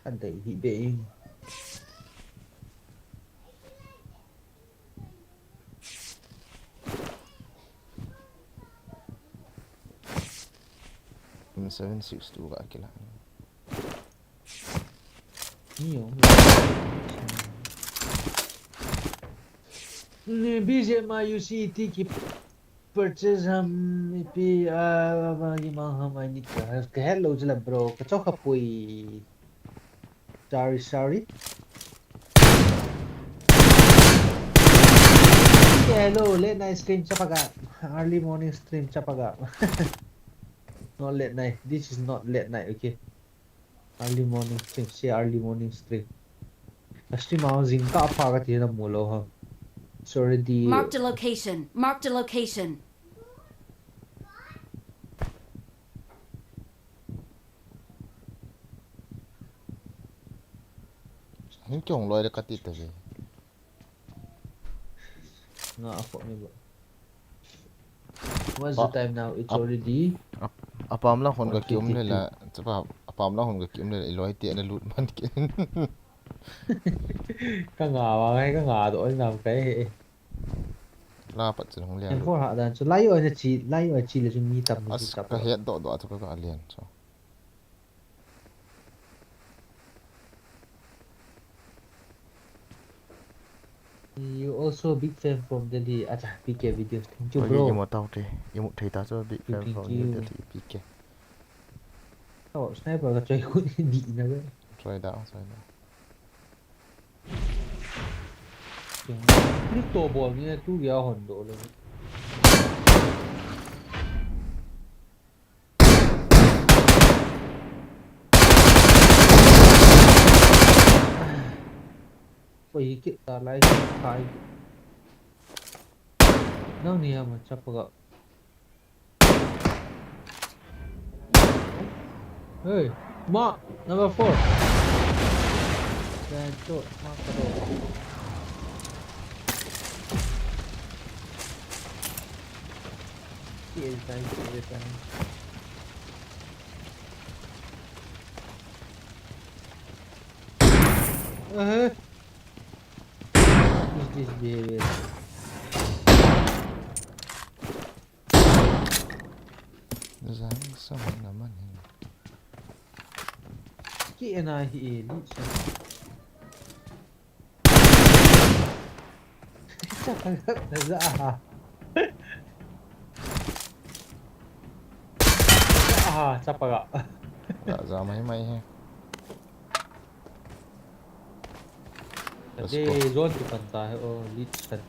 Ada hibing. Im 762 ka kila. Iyo. Ni BGMI UCT की purchase हम पे ये मां हम आई नहीं कर hello जला bro kacau kapui sorry hello late night stream siapa kak early morning stream siapa kak not late night this is not late night okay early morning stream say early morning stream stream mau zingka apa kat dia mulu ha it's already Marked a location. Marked a location. Ni chong loi dekat itu je. Nggak apa ni bro. What's the time now? It's already. Apa amla hon ka kium le la. Cepat. Apa amla hon ka kium le loi ti na lut man ke. Ka ngà vào hay ka ngà đội làm cái La pat chen hong em lian. có hạ đàn cho lấy ở chi là chúng mi tập mình As tập ka het do tu ka lian so. you also a big fan from Delhi acha PK videos thank you Có bro gì mà tao thì yêu một thầy ta cho bị phèn Thank vào you. như thế thì bị kẹt oh sniper ka chơi cũng đi na cái rồi đạo lúc tổ ball như tu gạo hòn độ luôn Wih, kita lagi kai. Nang ni ama siapa kak? Hey, Mark number 4. Gancot, Mark kado. Kill time. This behavior. dáng sao làm ăn hình Kỹ này thì đi xem. Chắc là ra à? Siapa kak? gak ra máy ha. Tadi zone di pantai, oh lead set.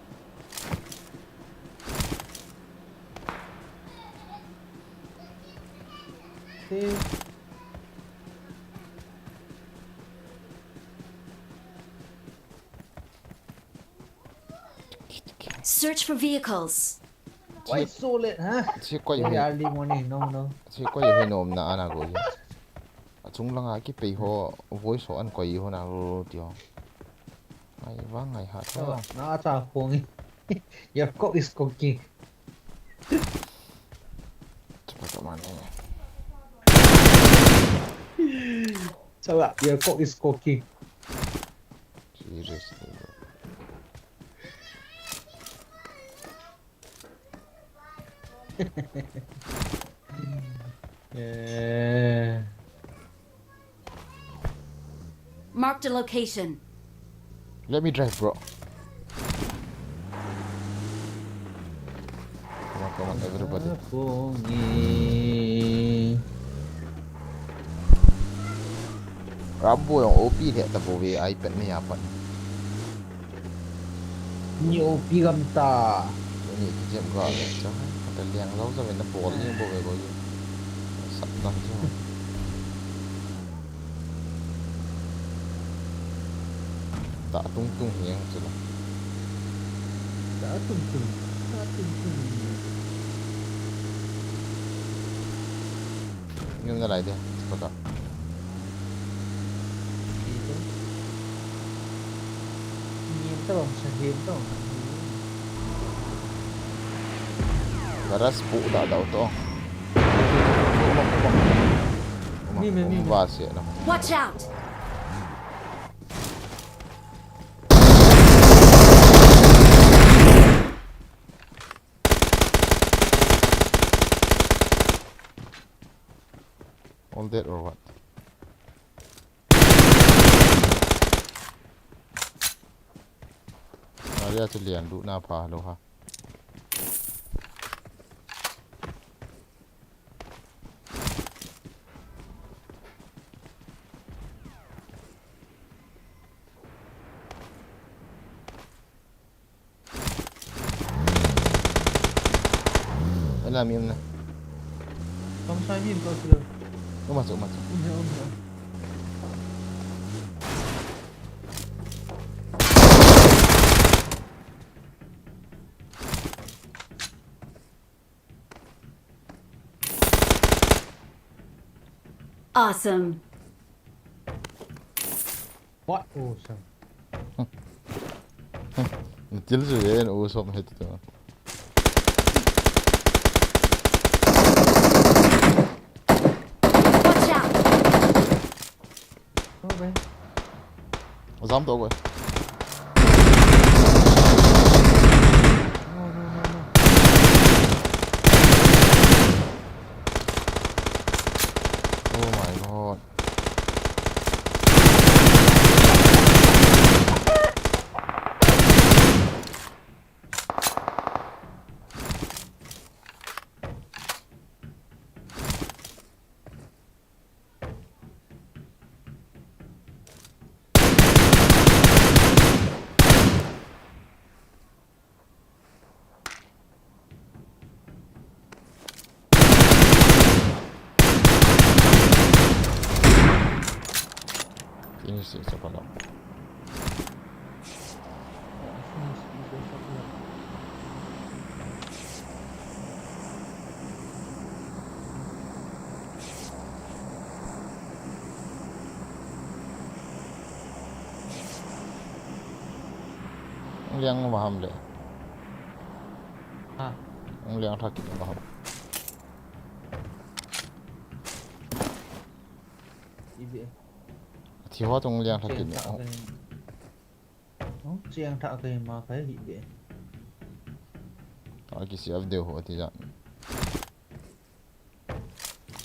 Search for vehicles. Why so late, huh? Chị quay Very hồi early morning. No, no. chị quay hồi nôm na ana go ji chung langa ki pe ho voice ho an quay ho na ro tio ai wa ngai ha So, tho now it's our phone. Your cook is cooking. chapa to man ne So, your cook is cooking. seriously Yeah. Marked a location. let me drive bro come on everybody Pungi. Rambo yang OP dia tak boleh iPad ni apa Ni opi gamta. ni kijem ga le cha ta liang lau sa men na bol ni bo ve go ji sat na cha ta tung tung hiang chu la Đã tung tung. Đã tung tung. nhưng ra lại đi có ta Gitu. Nhìn tao sa hiếm tao. garas pu da da to Ni me. va se no Watch out! all dead or what Maria tu lian du na pa lo ha làm im này Không sai nhìn coi được. nó masuk masuk Udah. Awesome. What awesome. తెలుసు ఏం ఊసం హెత్తుతా Watch out! Thôi bé. dám đâu rồi No. oh my god finish it siapa nak yang paham deh Hah? yang sakit paham Ibi. thì hóa trong yang sakit ni Oh, siang tak ke ma kai ibi. lagi siap dia ho ti jan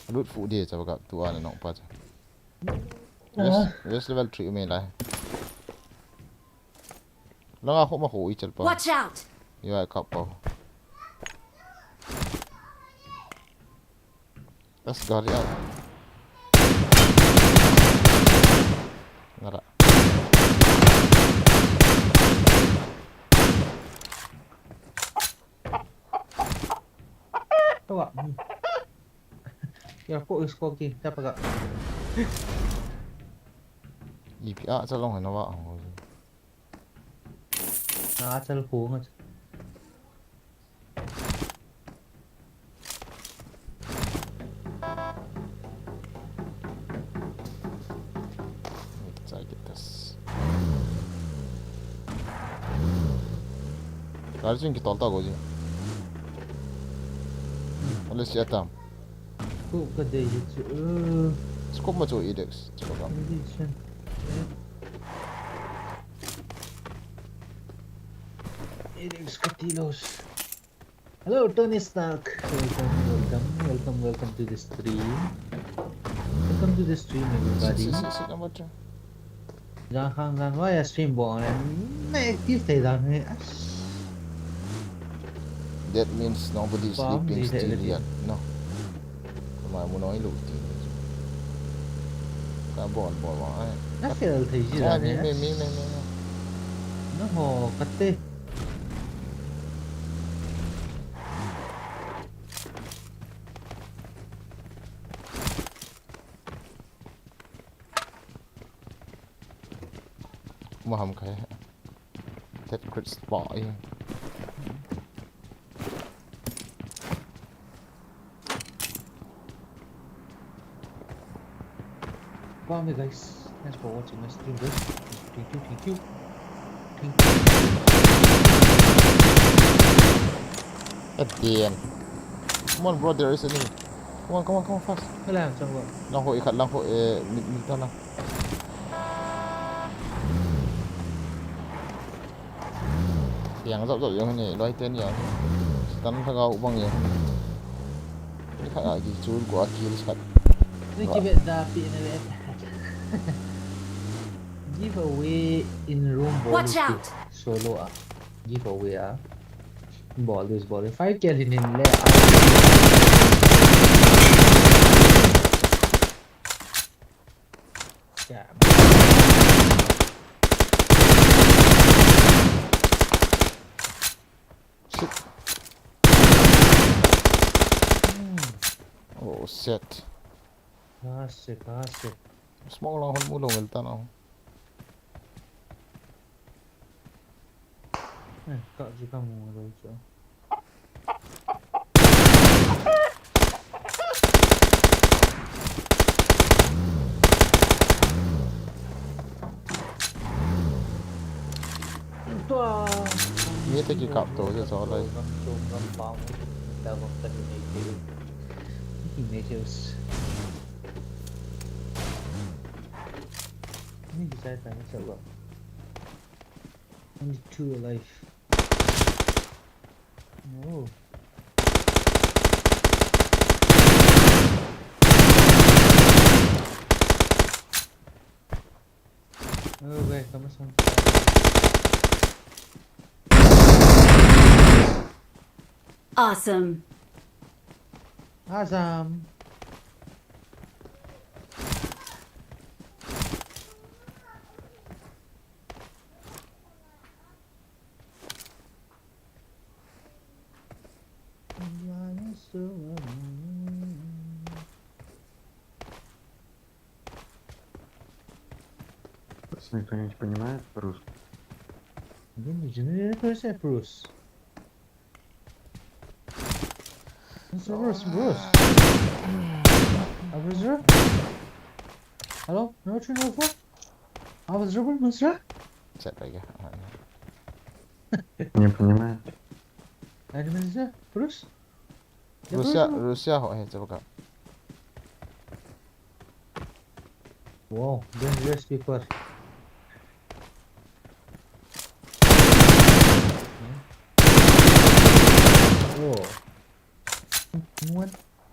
lut fu dia cha bak tu an nok pa cha yes level 3 me lai langa ho ma ho I chal pa Watch out! you ai kap pa let's go ya ngara Tahu tak? Ya kok is cooking. Siapa kak? IPA cha long na wa Nah, asal hung aja. Garjin kita tahu je. Oleh siapa? Kok kedai itu? Skop macam Edex. Cuba kamu. Edition. Edex Katilos. Hello, Tony Stark. Welcome to the stream. Welcome to the stream, everybody. Siapa macam? Jangan why stream bon? Active thay dah ni. That means nobody is Faham, sleeping tidak still ada yet. No. Mai muốn nói lụt thì cả bọn ai. Nó fail thay gì À, đó nè. mi. Nó hồ cắt tê. Mà hầm cái That crit spot ấy. Wow, guys. Thanks for watching my stream, guys. Thank you. At the end. Come on, bro, there is a need. Come on, fast. Cái làm sao vậy? Lang hội khát lang hội mình ta nào. Tiếng rộng rộng như này, nói tên nhiều. Tấn thằng gạo bằng nhiều. Cái khác gì chú của kill sạch. Ini kita dah pilih ni. Giveaway in room ball. Watch out! Solo ah. Giveaway ah. Ball. 5 kali ni le. Ya. Shit. Oh shit. Asik. Smoke lang hon mo long welta na. Tak juga mu rojo. Tua. Nghĩa tới kịp tổ cho gió đây. Ngâm bóng. Đào một tầng này kêu. Images. Ini bisa tanya coba. Only 2 alive. Oh. Oh, baik, kamu sampai. Awesome. Azam. Никто не понимает по-русски. Да не это Брус. Bruce. Abuzra? Hello? No what you know for? Abuzra, Musra? Chết rồi kìa. Не понимаю. Adminza? Bruce? Russia họ hết cho các. Wow, dangerous people. Oh. What?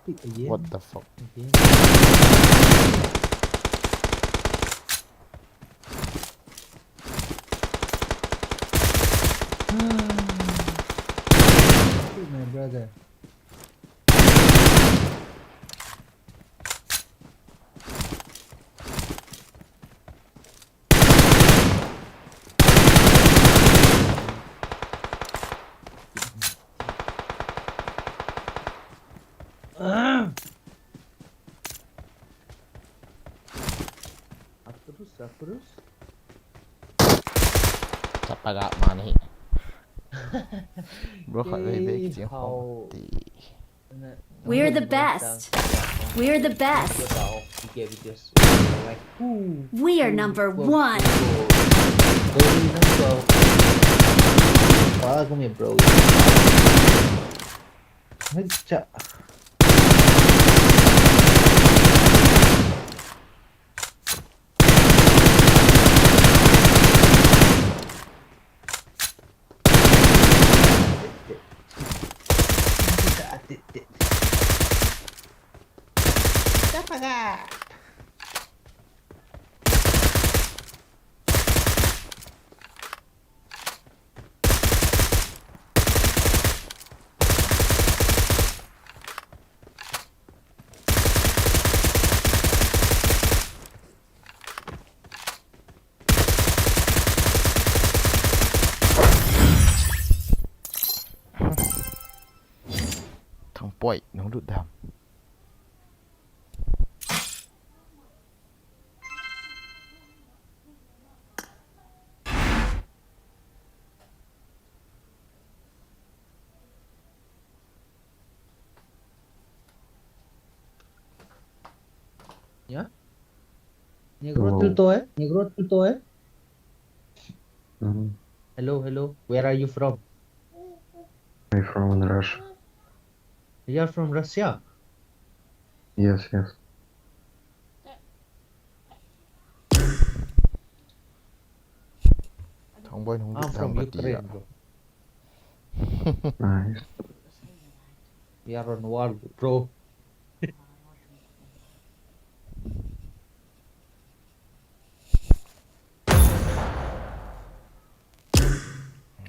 Again? What the fuck? Again? My brother. Terus. Siapa gak mana hi? Bro, phải về cái hậu thì. We're the best. We're the best. We are number 1. Fuck me, bro. Headshot. Thằng quậy nó đụt đàm. Yeah. Negro Tilto, eh? Negro Tilto, eh? Hello, hello. Where are you from? I'm from Russia. You're from Russia. Yes, yes. Thằng boy nó I'm đụt from đàm cái tí ạ. Ukraine, bro. Nice. We are on war, bro.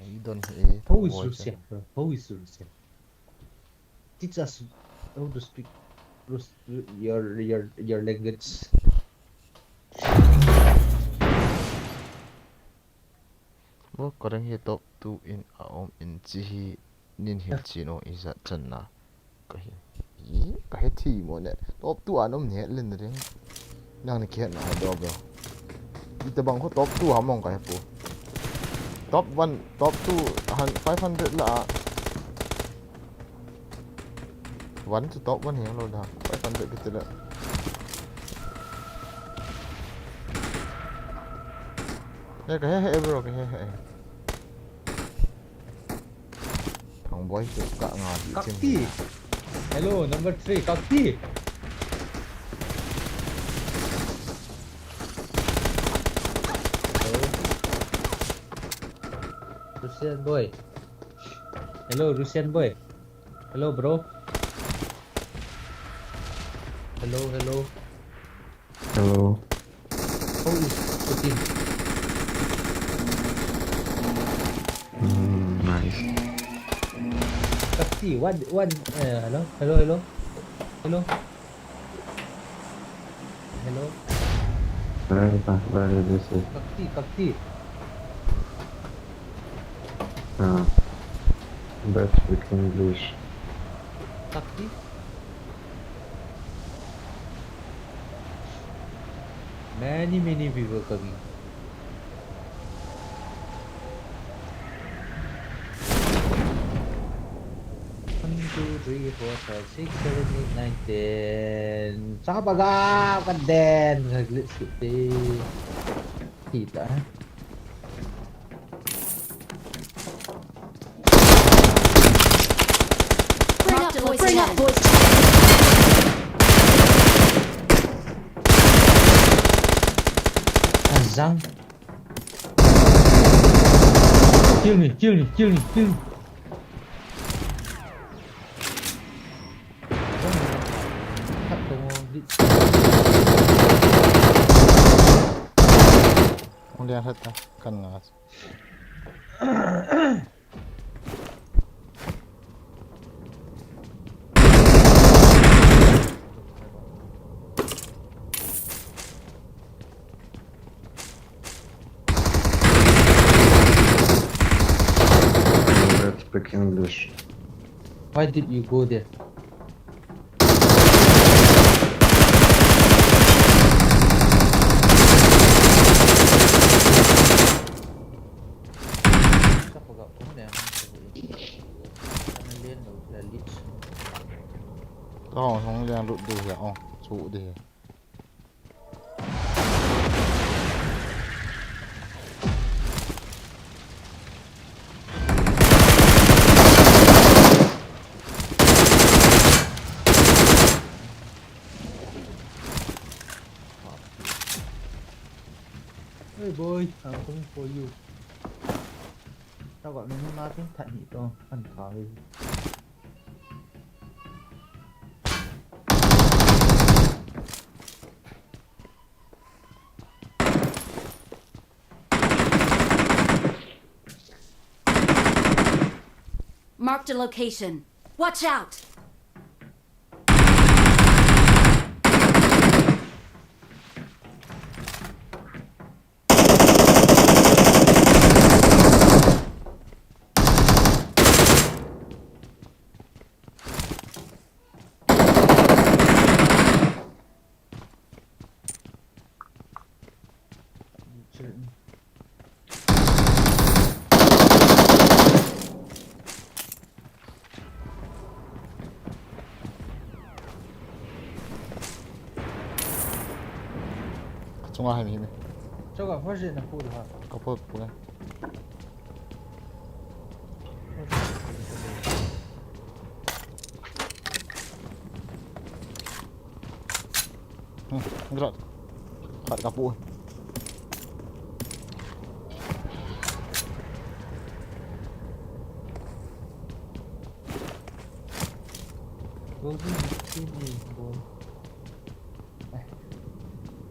You don't hear How thằng is boy Russia, bro? How is Russia? Teach us how to speak your language. Bố có đang here top 2 in in chi nin him chi no is a chân na. Cái hết thì mà nè top 2 anh ông nhẹ lên rồi. Nàng này kia nào đó bro. Ita bang ko top 2 hamong kaya po. Top 1, top 2, 500 la. 1 to top 1 hiang lo da. 500 gitu la. Ya kaya he bro kaya he. Thằng boy chụp cả ngà bị Kaki. Hello, number 3, Kaki. Hello. Russian boy. Hello, Russian boy. Hello, bro. Hello, hello. Hello. How is Putin? Nice. Kaki, one. Hello, hello. Where this is? Kaki. But speak English. Kaki. Many people coming. One, two, three, four, five, six, seven, eight, nine, 10. Saka baga, kanden. Let's get kita. Bring up voice chat. Azang. Kill me. Không đen hết ta, cần ngà. But speak English. Why did you go there? Đó, không đen đụt đủ hiểu, trụ đi. Hey boy, I'm coming for you. Tao gọi mình nói tiếng Thạnh nhị to, ăn thảo đi. Marked a location. Watch out! Chuyện Trung ai mình cho gọi phát hiện là khu được hả? có phơi phơi rồi khỏi gặp bụi Go to me, boy.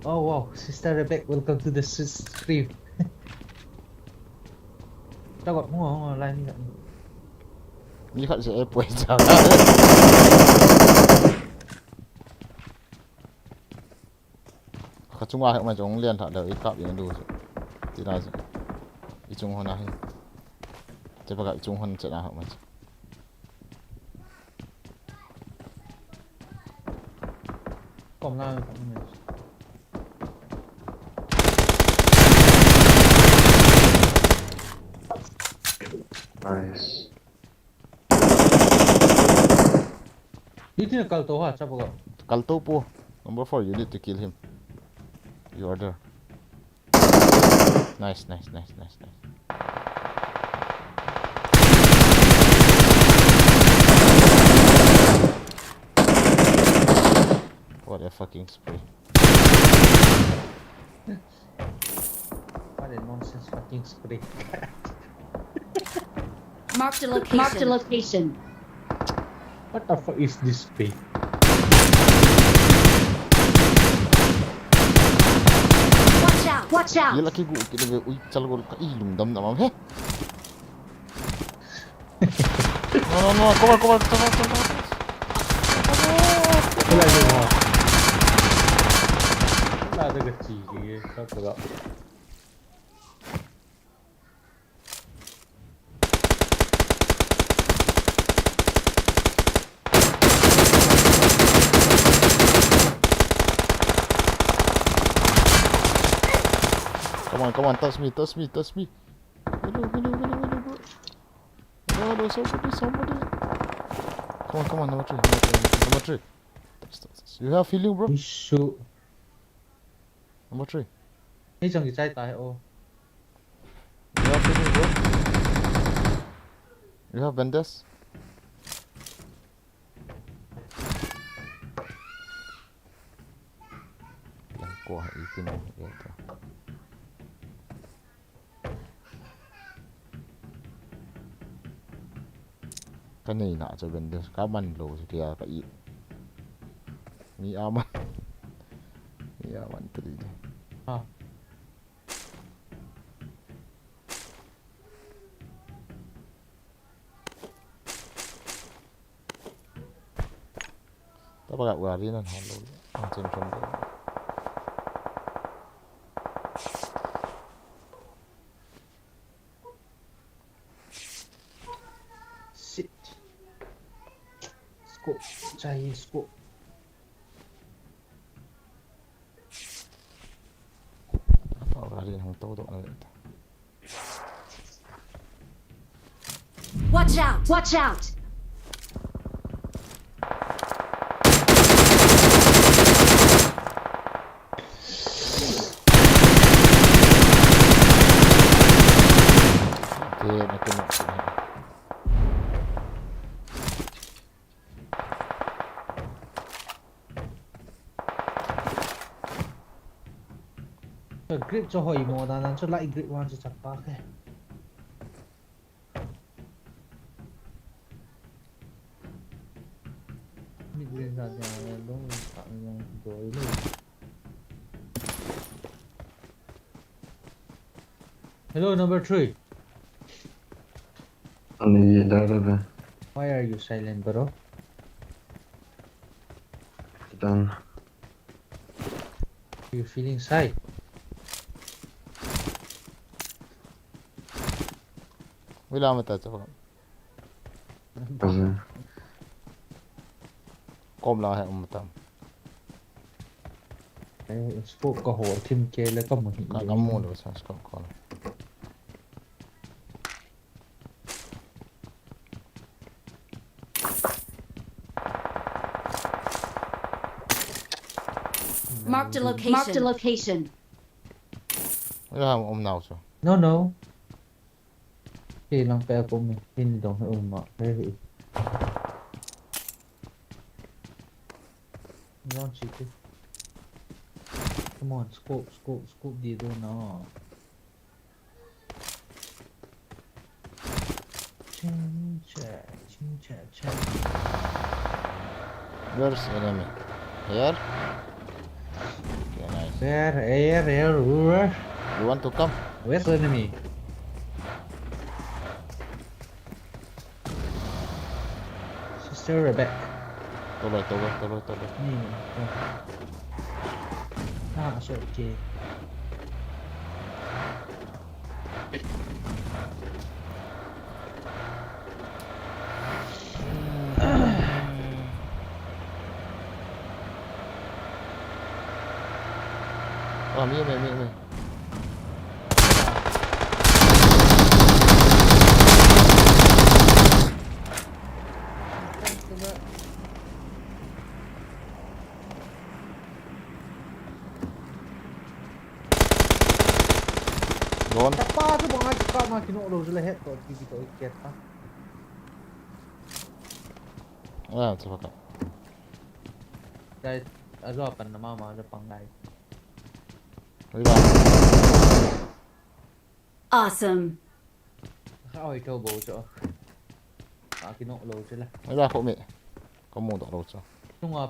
Oh wow, Sister Rebecca, welcome to the stream. Tao gọi không ngờ online như vậy. như vậy sẽ quay chào Trung ai mà chúng liền thả đời ít cặp những đồ thì là ít trung hơn này chỉ phải gọi trung hơn sẽ là hậu mà Còn là mình. Nice. Đi thế là cầu tố hả? Sao gọi? Kaltopo number 4 you need to kill him you are there nice what a fucking spray What a nonsense fucking spray. Marked a location. Marked a location. What the fuck is this spray? Watch out! Watch out! ये lucky गु के ले उई चल गो का ई लुम दम दम हे no cover Cái này được rồi. Là cái gì kìa, sao tự gọi. come on touch me hello bro no somebody come on number 3 touch. You have feeling bro Ui shoot. number 3 Mấy chồng gì trai tài ô. you have feeling bro you have bandages của ý kiến này cái này nọ cho bên cá banh lồ kìa cái gì mi aman tadi À. Kita pakai warinan halo macam contoh Shit. Scope. चाहिए scope. warinan hang tahu tak ada Watch out! Watch out! okay nak kena cho grip cho hồi mồ đàn cho lại grip one cho chặt ba cái mid range ra nhà đúng tặng rồi luôn hello number 3 Да. why are you silent bro Done. you feeling shy ولا متى تفهم Позы. قوم لا هي أمتام scope có hổ thêm kê là có một hình كان قمول بس أسكون كون Marked a location. Marked a location. ولا هم ناوسو no thì lòng bè của mình tin đồng hơi mà thế thì non chỉ cái come on scope đi đâu nó chinh chè Where's enemy? Here? Okay, nice. where You want to come? where's the enemy sister Rebecca Tolong.นี่น่าสนใจ Oh, me. Gone. Apa tu bang cakap mah kena lo lehet tu kita ikat ah. Ah, cepat. Dai azab pan nama mah ada pangai. Riba. Awesome. Kau itu bau tu. Ah kena lo je lah. Riba kau me. Kamu tak tahu.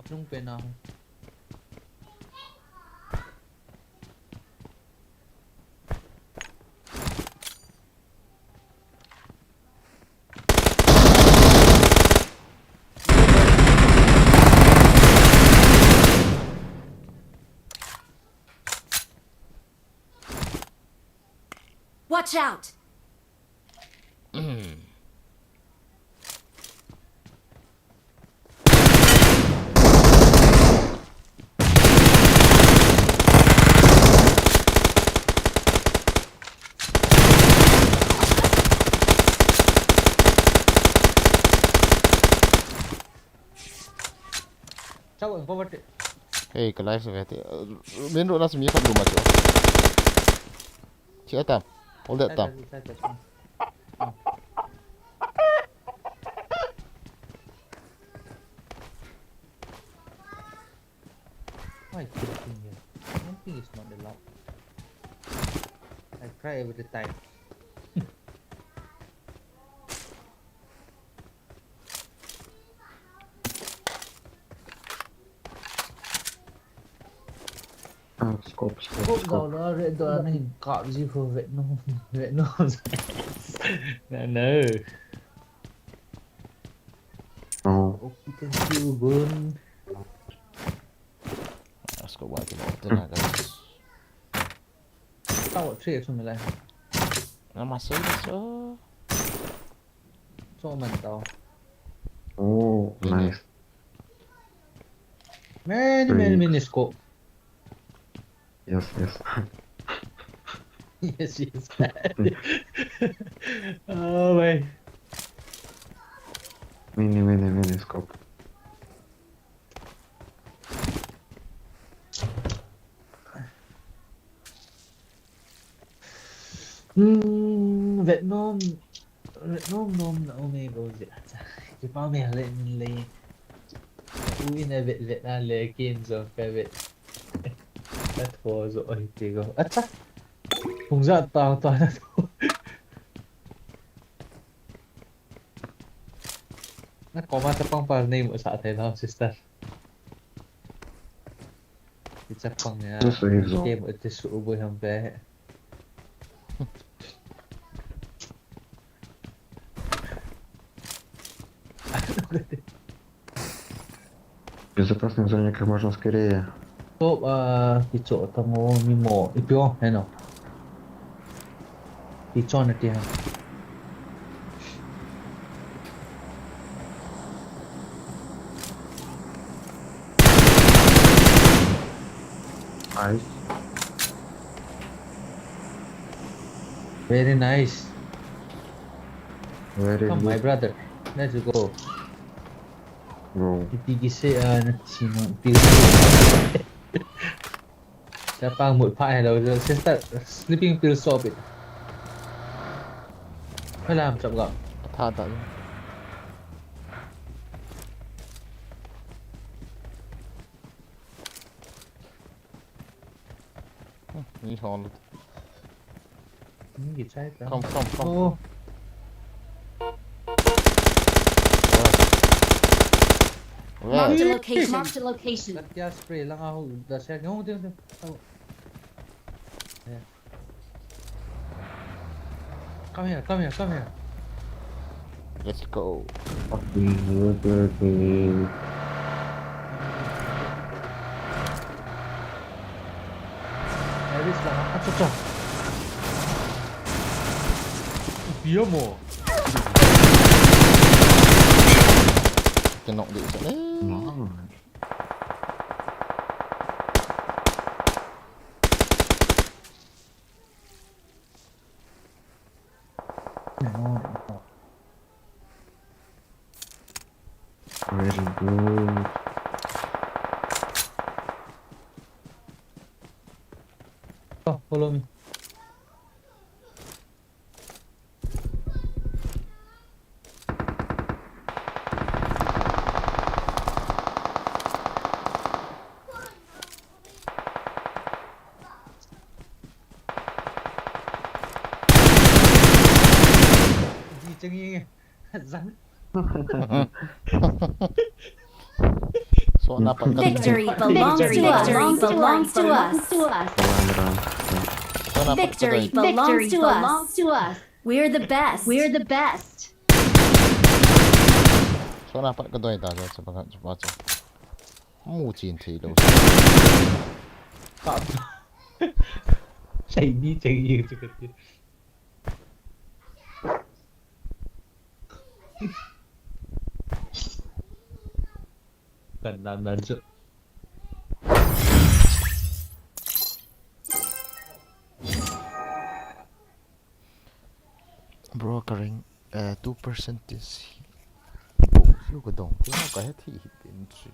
Tung pena. Watch out. Cakap kau buat. Hey, ke live seperti. Main road lah semua kat rumah tu. Cik Atam. Hold that tam. Why thinking here? One thing is not allowed. I try every time. Scope. Đâu đó red door này cọp gì for Vietnam. No. Oh. Kita still gun. Let's go back to the hotel guys. Tao trade xong rồi lại. Nó masih so. Cho mình tao. Oh, nice. Many scope. Yes. Yes. Oh my. Mini scope. Vietnam nom là ome go gì chỉ bao mẹ lên ui này Việt Nam lấy game rồi cái Việt That was oi tigo. Acha. Kung za tao to na to. Na koma sa pang par name mo sa atin ha, sister. It's a pang ya. This is all. Game it is ubo ham be. В безопасной зоне как можно скорее. So, picho tamo mimo ipyo, ano. Picho na tiyan. Nice. Very nice. Very Come, my good. brother. Let's go. Go. Itigisi sino piso. Siya pang mũi phải đâu rồi sister sleeping pill soap it. Phải làm chậm gọn. ท่าตัดนี่ฮอน Những gì sai ta? คอมคอมคอม Ô, Marked a location. Marked a location. đặt gas spray lang ako. Dasya ngong din. Yeah. Come here, come here, come here. let's go Fucking good. Iris lang. Acha. Pia mo. จะนอกดีจังเลย Nice. Very good. Oh, follow me. Gì chứ nghe rắn. โซนหน้าปัดกัน Victory belongs to us. Belongs to us. Run. โซนหน้าปัดกัน Victory belongs to us. We're the best. We're the best. โซนหน้าปัดกันด้วยตาจะจะประกันจะว่าจะมู่จีนทีเรา Phạm. Chạy đi chạy gì chứ cái gì. Cần làm lần sự. brokering 2% is siêu cái đồng chứ không có hết thì đến sự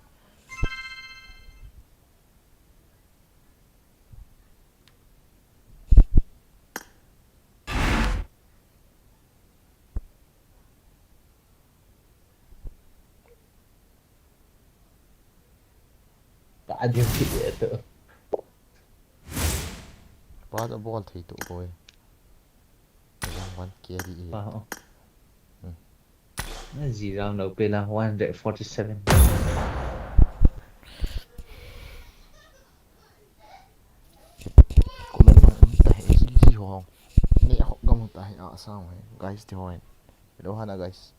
Đã điều trị tự. quá đã ball thì tụi tôi răng văn kia đi Wow. Nó gì round đầu là 147. cũng mình nói tại gì không nè họ gom tại sao vậy guys thì hỏi đâu hả guys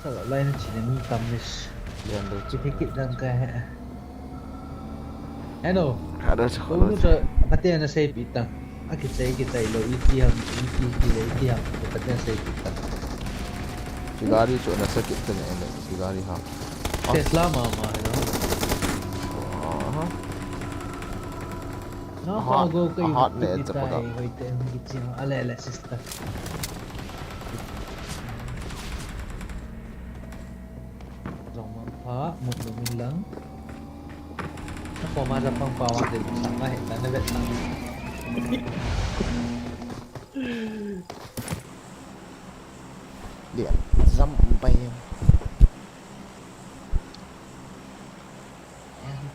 Sao lại lên chỉ để mình cầm đi. liền được Chỉ thấy kịp rằng cái hello. ada sih Kau nu sa patian na sa ipitang. Akit sa ikita ilo itiham itiham. Patian sa ipitang. sigari chỗ nó sakit kan ini sigari ha Tesla mama, no. No, Hot- go kayo. hot na ito Itay, pagka. wait, gitsin. Alala, sister. Zong pa, muklumin lang. Ako marapang-pawang din sama eh. Nanabet lang. Lihat sampai yang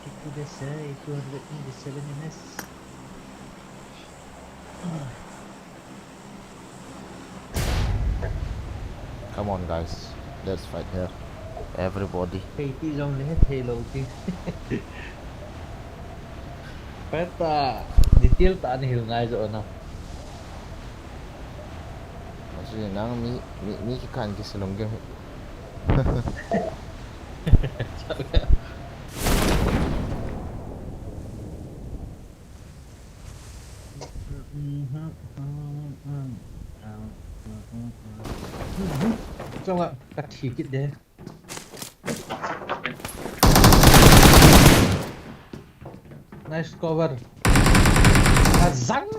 Itu dah saya 287 minutes. come on guys, let's fight here. Everybody. Katie dòng lấy hết Halo chứ. Peta detail tak ni hilngai zo na. Maksudnya nang mi kan ki selong game. Trong ạ, cắt chỉ kít đấy. Nice cover. Azang.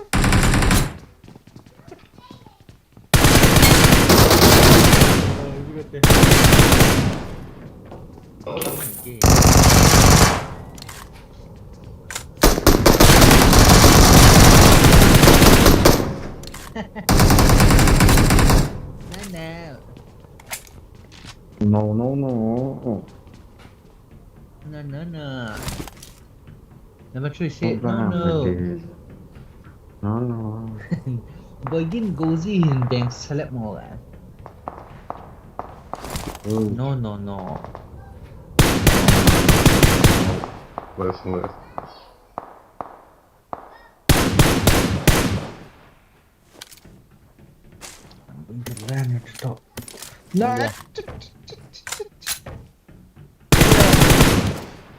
Okay. No, no, no. No. Number 3 said Don't run no. after this. No. Begin gozi hindeng select mo kan. Oh, No. listen. Beneran itu stop. Lah.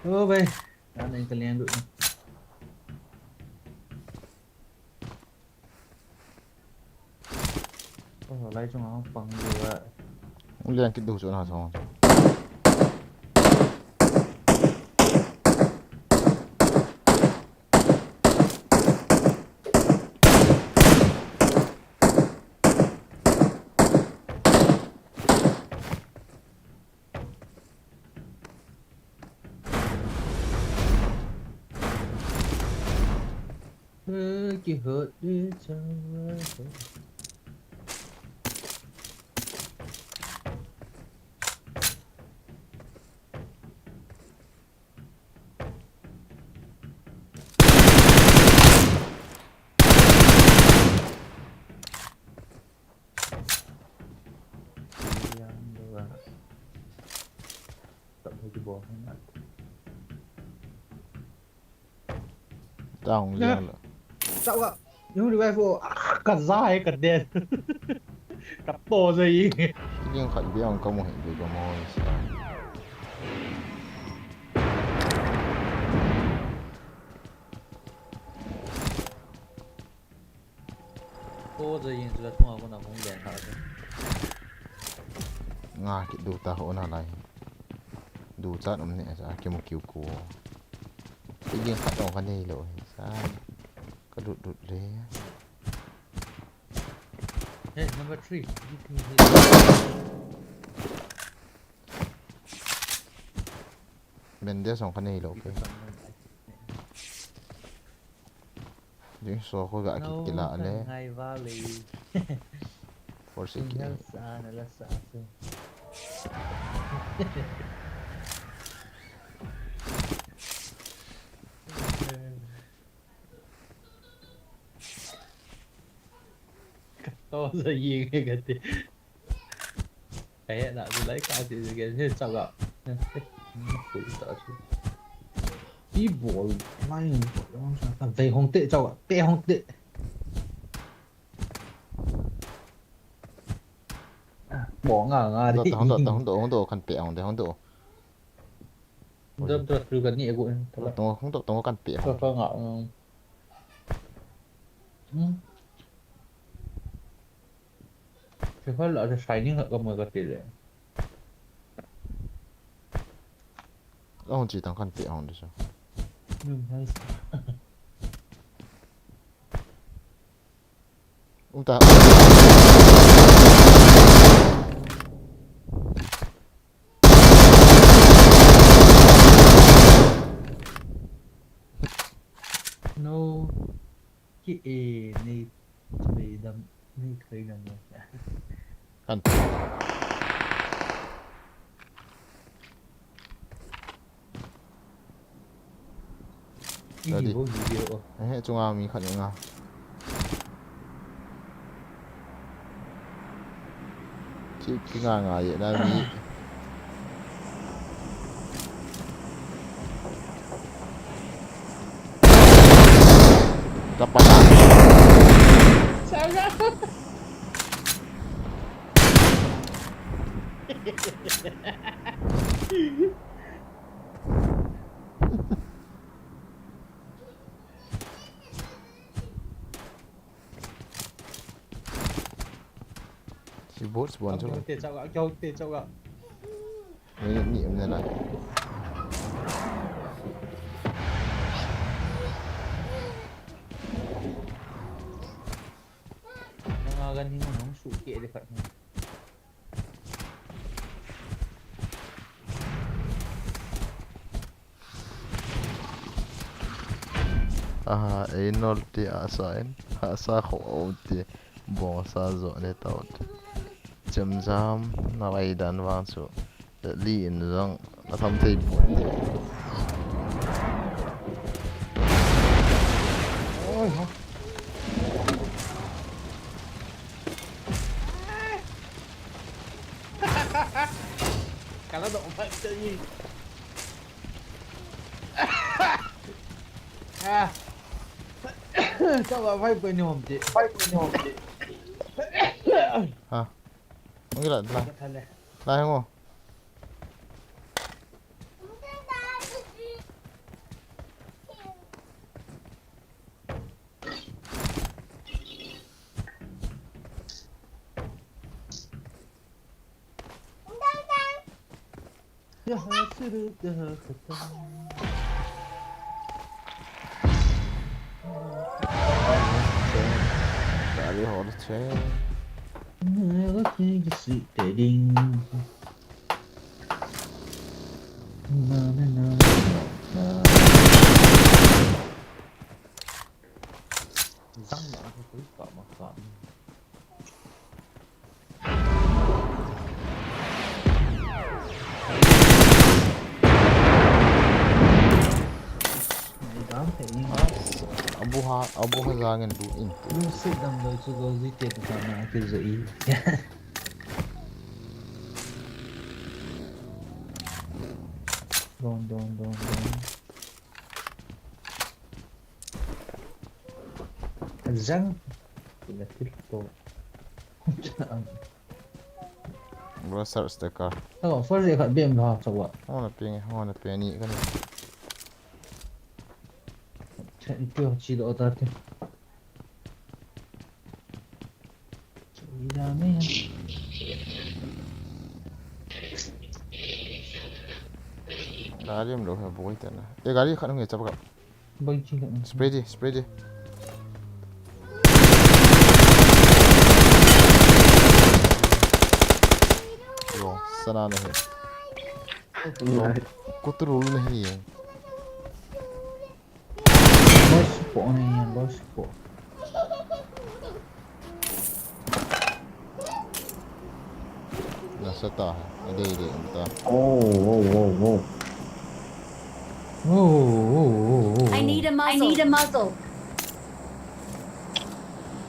Oh baik. Mana yang kalian duduk ni? Oh, lai trong áo bằng rồi. Ulian kita husuk na sama. Kì hurt đi chẳng Tahu ulian lah. sao ạ? Nhưng mà rifle cắt dài cắt đen. Cắt to rồi. Ini yang kat biang kamu hendak kamu. To rồi nhưng là không có nào không đèn hả? Ngah kit du tahu na lai. Du chat om ni sa kimu kiu ko. Ini yang kat dong kan ni lo. Sa kadut le. Hey, number 3. Ben dia song kan ni lo ke. Jadi so ko gak kila le. Ngay valley. For sikit. Sana lah sa. To giờ gì cái gì cái nào tôi lấy cái gì cái thế sao gặp phụ sợ chứ đi bộ mai làm về không tệ cho ạ tệ không tệ bỏ ngả đi Không độ kan piang de không độ. Đâm trượt từ gần nhẹ của Không độ kan piang. Có ngạo thì phải lợi sai những hợp mà có tỷ lệ Ông chỉ tao kan piang de sao. hay Ông ta cái A này chơi đâm này chơi đâm rồi. Kan. Ini bawa video. Chung à mi khẩn nga. Chị cái nga vậy đây mi. Dapat tak? Sangat. Si bot sebuah tu. Jauh gak. Ni macam mana? Orang ni memang sukit dekat ni. Inol ti asain. Asa ko ti bon sa zo ne taut. Jam jam na lai dan wang su. Li in rang na tham thei bu. Ôi hả? Cả nó động vậy tự nhiên. À. Sao lại phải bên nhom chị? Ha. Mungkin lah. Thật là. Lai không? Dari hor che. Có thể cái sự để đình. Răng nó thì cứ cọ. Dám thể như Abu ha jangan du in. lu sit đâm đầu cho gấu di tiền của nó cái gì. Don. Răng thì là tiếp tục. Bro search the car. Kalau first dia kat BM dah coba. Mana ping ni kan. Itu chỉ độ ta thế. Chỉ ra mấy anh. Gari em dah buat itu na. Gari kan nggak cepat. Bagi cik kat. Spray je. Yo, sana nahi. Kutu nahi hai. Bos po ni yang bos po. Nasata hai. Ada entah. Oh. I need a muzzle.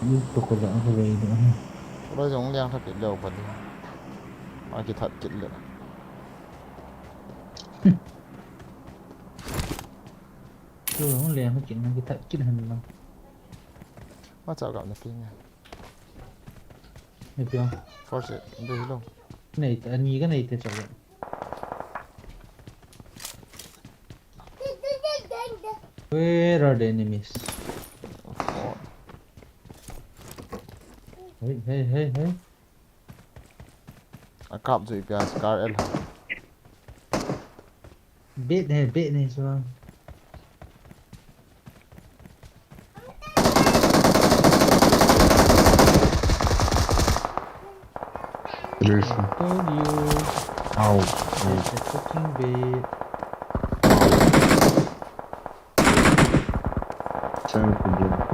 Itu ko lang ako rin. Kalau giống liang thật lâu bật đi. Mà cái thật chịu lửa. Tôi không liền cái chuyện này cái thật chính hình mà. Mà chào gặp nó ping nha. Hiểu không? Force đi luôn. Cái này thì sao vậy? Where are the enemies? Hey. Cặp rồi bia scar L. Bait này sao? Jouse. Told you. Ow. It's a fucking bait. Сам победа.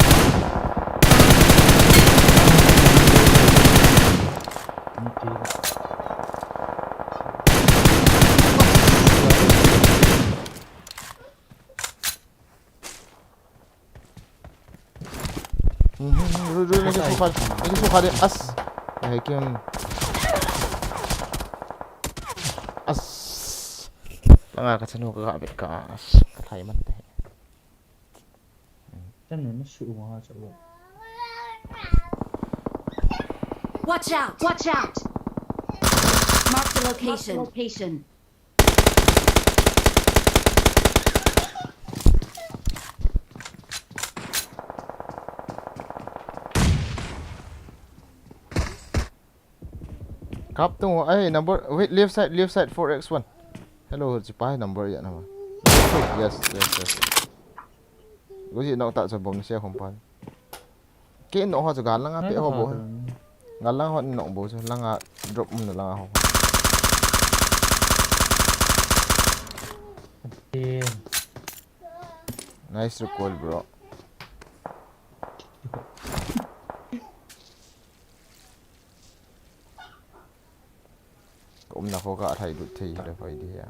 Rồi cái số khá đi as này kia as lang ka sanu ka bet ka as thai man te Chân nó sụi hóa cho luôn. Watch out! Watch out! Mark the location. Location. Kap tu ai number wait left side 4x1 hello spy number ya nama yes gue sih nak tak sebom sia kompan ke nok ho jaga lang ape ho bo ngalang ho nok bo so lang drop mun lang ho nice recall bro cũng là khó gạ thầy đụt thì là phải đi à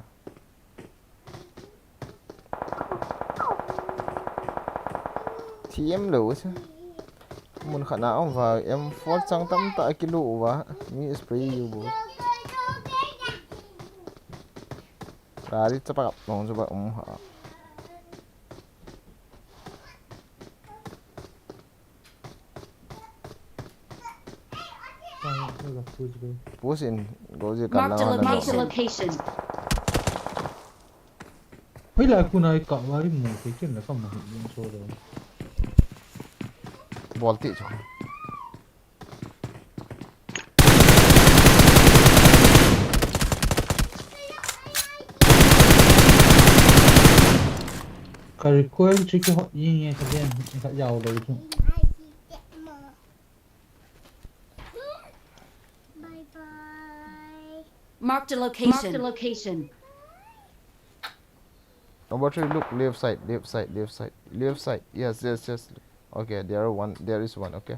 thì em lửa chứ muốn khả não và em phốt sang tâm tại cái lụ và mi spray yêu bố ra đi chấp gặp nó cho bạn hả bố xin có gì cần Mark the nào location. Bây giờ cô này cọ vào đi một cái chuyện là không mà hình dung số rồi. ball tị cho Cái recoil chỉ cái họ gì nghe cái đen cái giàu đấy chứ. Mark the location. Mark the location. number 3 look left side yes okay there is one okay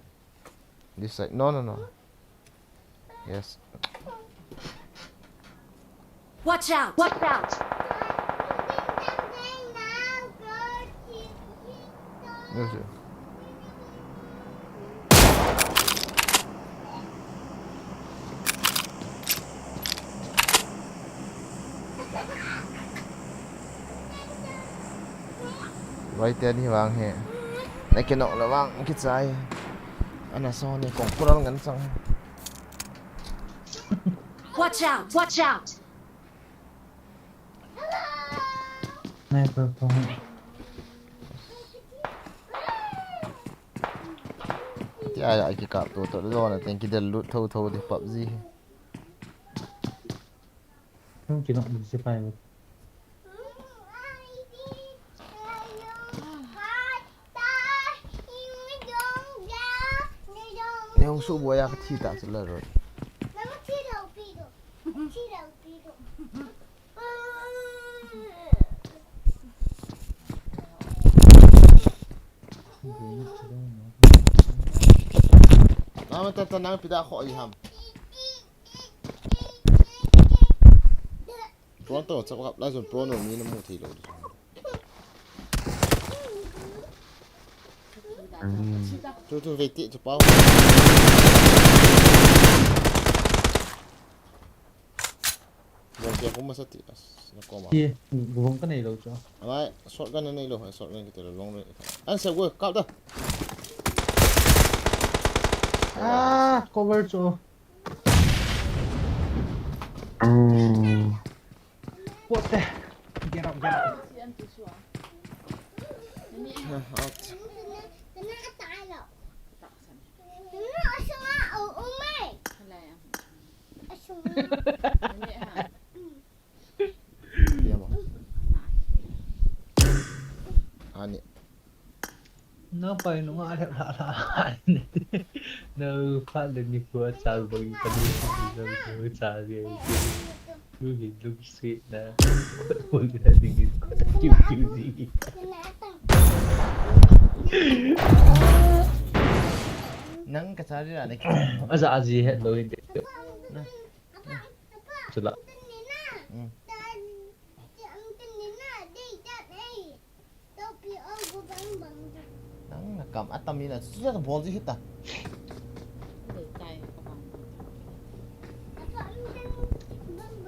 this side no yes Watch out! Watch out! yes, yes. right there đi vàng hè này cái nọ là vàng cái trái anh là so này còn có đó ngắn xong Watch out! Watch out! Này bro không. thì ai cái cặp tổ đó là tên cái đợt lút thâu đi PUBG Không chỉ động được sẽ phải rồi. nếu không số bùa cái thi tạ sẽ là rồi mà ta nang pida khó gì hàm pronto chắc gặp lại rồi pro nó mi nó mua thì rồi tôi về tiện cho bao rồi kia cũng mà sát tiện nó có mà Kia, vùng cái này đâu cho. này short gun này rồi short gun cái long rồi anh sẽ vừa cạo đó Cover cho. What the? Get up. out anh Nó phải nó ngã theo lạ nó phát lên như vừa chào với cái gì vừa chào gì cứ hình lúc xịn nè vừa cái gì chịu gì nắng cái sao đi là này Asa gì hết rồi được. Chết lạ. nắng là cầm atom như là rất là vô gì hết ta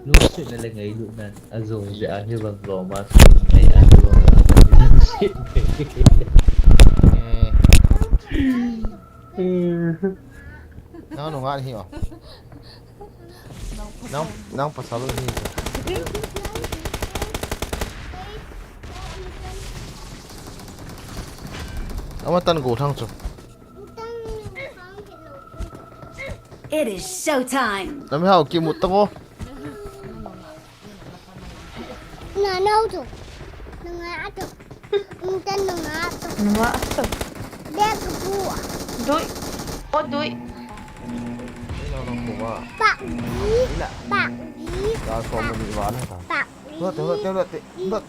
Lúc chuyện này là ngày lúc này rồi dạ như bằng lò mà ngày ăn luôn nó nung ăn hiểu nó pasal ni ông tan gỗ thang chứ It is showtime. làm sao kiếm một tông ô Nggak tahu tuh. Nggak tuh. Mungkin nggak tuh. Nggak tuh. Dia kebuah. Dui. Oh, dui. Pak Di. Pak Di. Đã có một bị ván hả? Pak Di. Hớt.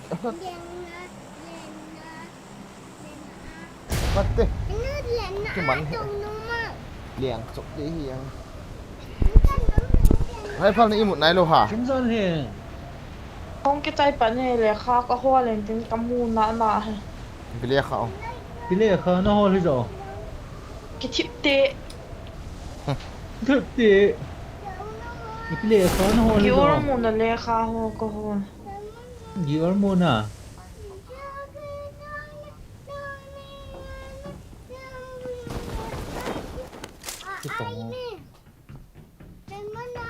Bắt đi. Ini Lena Cái bắn atau Numa? liền chụp đi hiền. Hay phân này một này luôn hả? Kim Son Hiền. Không cái tay bắn này là khó có hoa lên trên cam mu nã. Cái liệt không? Cái này khờ nó hôi rồi. Cái chip tệ. Thực tế. Cái này khờ nó hôi Cái rồi. ổ môn là khó hoa có hoa. Gì ổ môn à? Cái tổng. Dan mana?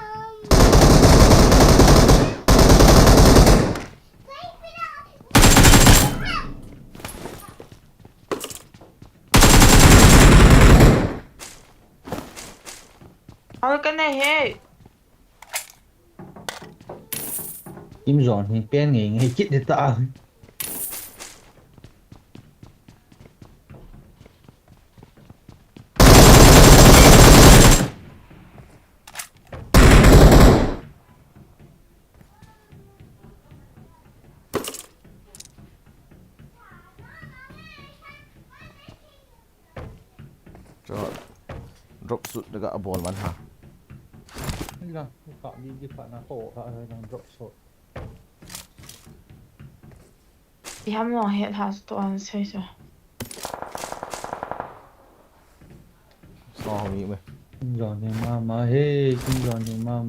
Thôi cái này hết. Kim Son Hiền pen ngày chết để ta. Cho drop sụt được cả ball bắn hả? Là cọ đi phải là khổ cọ hơi đang rộn sột. Wir haben noch hier hast du an sich. So không nghĩ mày. Kim Son Hiền mà hey Kim Son Hiền mà.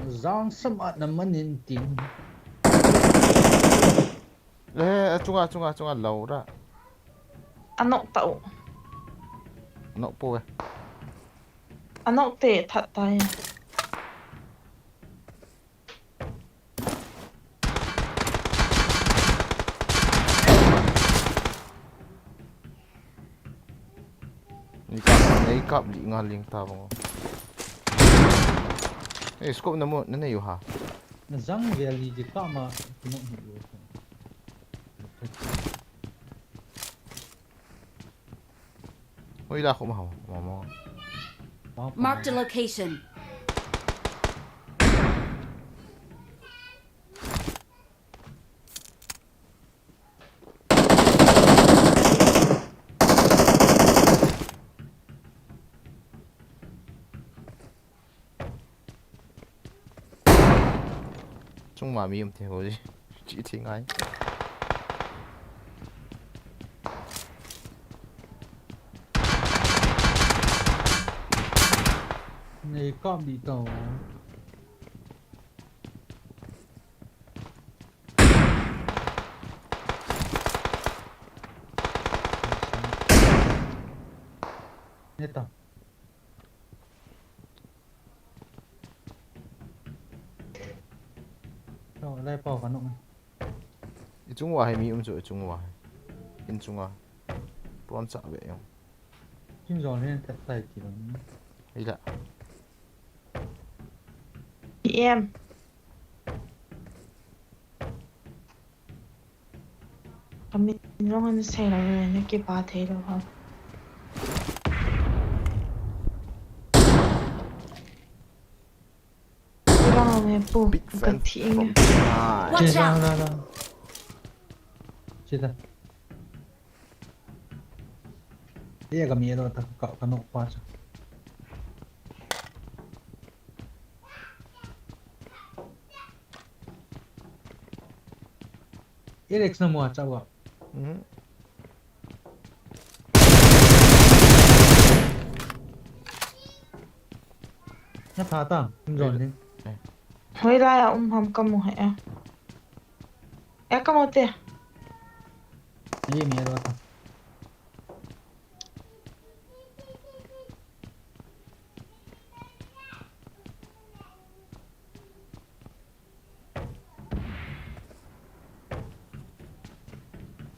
Giang semat naman yung team. Ê, chung à lâu đó. Ano tao. Nó po kìa. Ano tệ thật tay. Ni kap di ngaling ta mo. Eh, scope na mo, na yo ha. Na Zang Valley di kama pinong hilo. Ôi là không hào, mama. Marked a location. Chung mà mi thì hồi chỉ thiên anh. Này con bị tàu. Nè tàu. Rồi đây bỏ vào nọng. Chung hòa hay mi rồi chung hòa. In chung hòa. Bron chả vậy không? Kim Son lên thật tài chỉ là. Ý là. Em. Kami nung say là nó cái ba thế đâu không? Cái đó là mẹ bố Big fan cái thiện. from China. Watch out! Ra. Sita. Dia kami ada tak kau kanok pas. Alex na mo acawa. Nó thả ta, không rồi đi. 回来啊，ham kamu ya. Kamu teh. Ini mía lo ta.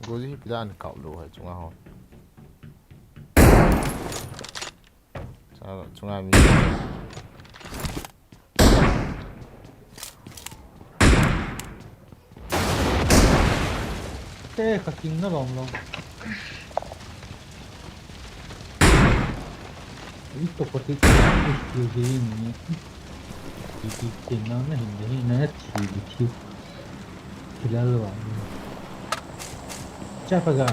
Gozi bilan cậu lùi chúng ta sao chúng ta mình Thế kaki nó lòng lòng. Itu kaki itu ini. Itu nó hình nó thì là luôn. Capaga.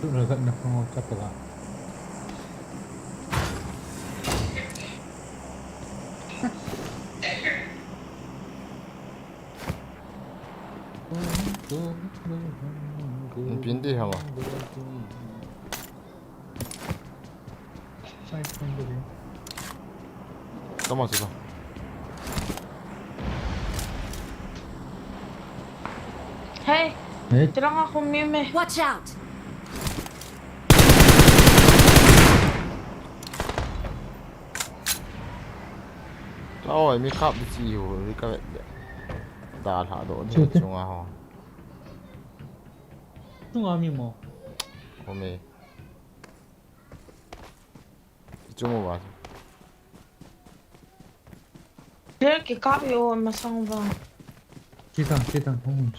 Itu agak nak mau capaga. biến đi hả mà tao mà sao Hey, jangan aku meme. Watch out! Rồi mới cặp đi chiều với các bạn ta thả độ như chúng ta hả Tung ami mo. hôm nay chúng mà Dia ke kapio masang ba. Kita không.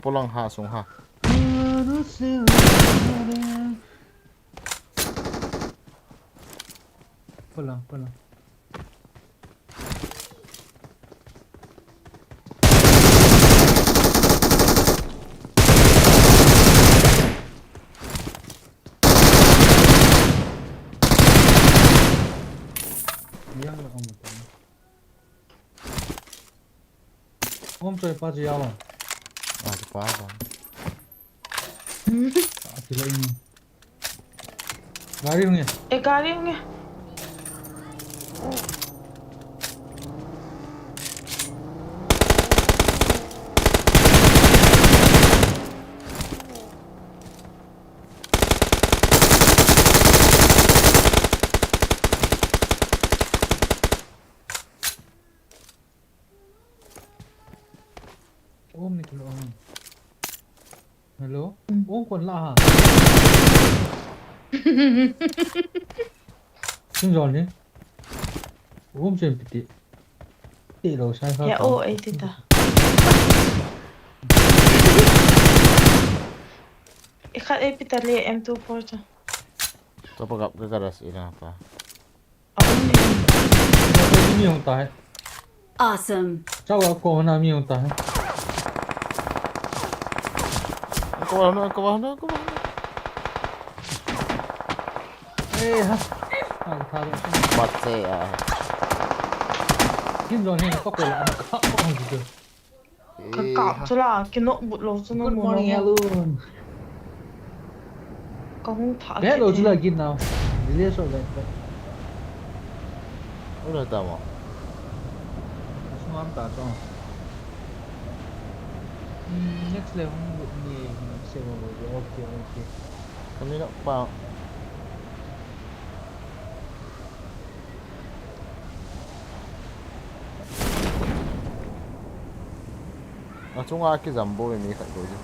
pulang ha xuống ha Pulang. Yang lah kamu tahu. Om coy pas jalan. quá rồi Sila ini. Gari punya. Gari punya. Om ni kalau om. Hello? Om còn lạ hả? Xin rồi nhé. Om chuyện bị tị đầu sai sao? Ya oh itu dah. Ikat kita lihat M24 tu. tôi bắt gặp cái garas ini apa Ini yang tahu. Awesome. Cháu có nào mi yang tahu? Ke mana? Ha. Tahu. Buat saya. Xin rồi nhé, có phải là có gì được. Cakap je lah, kena but lo sana Good morning luôn. Kamu tak. Bé lo chưa gin nào? Đi số lên. Udah tahu. Semua am tak tahu. Next level ni sewa okay. Kami nak pak. Chúng ta cái giảm bôi mình phải đối chứ.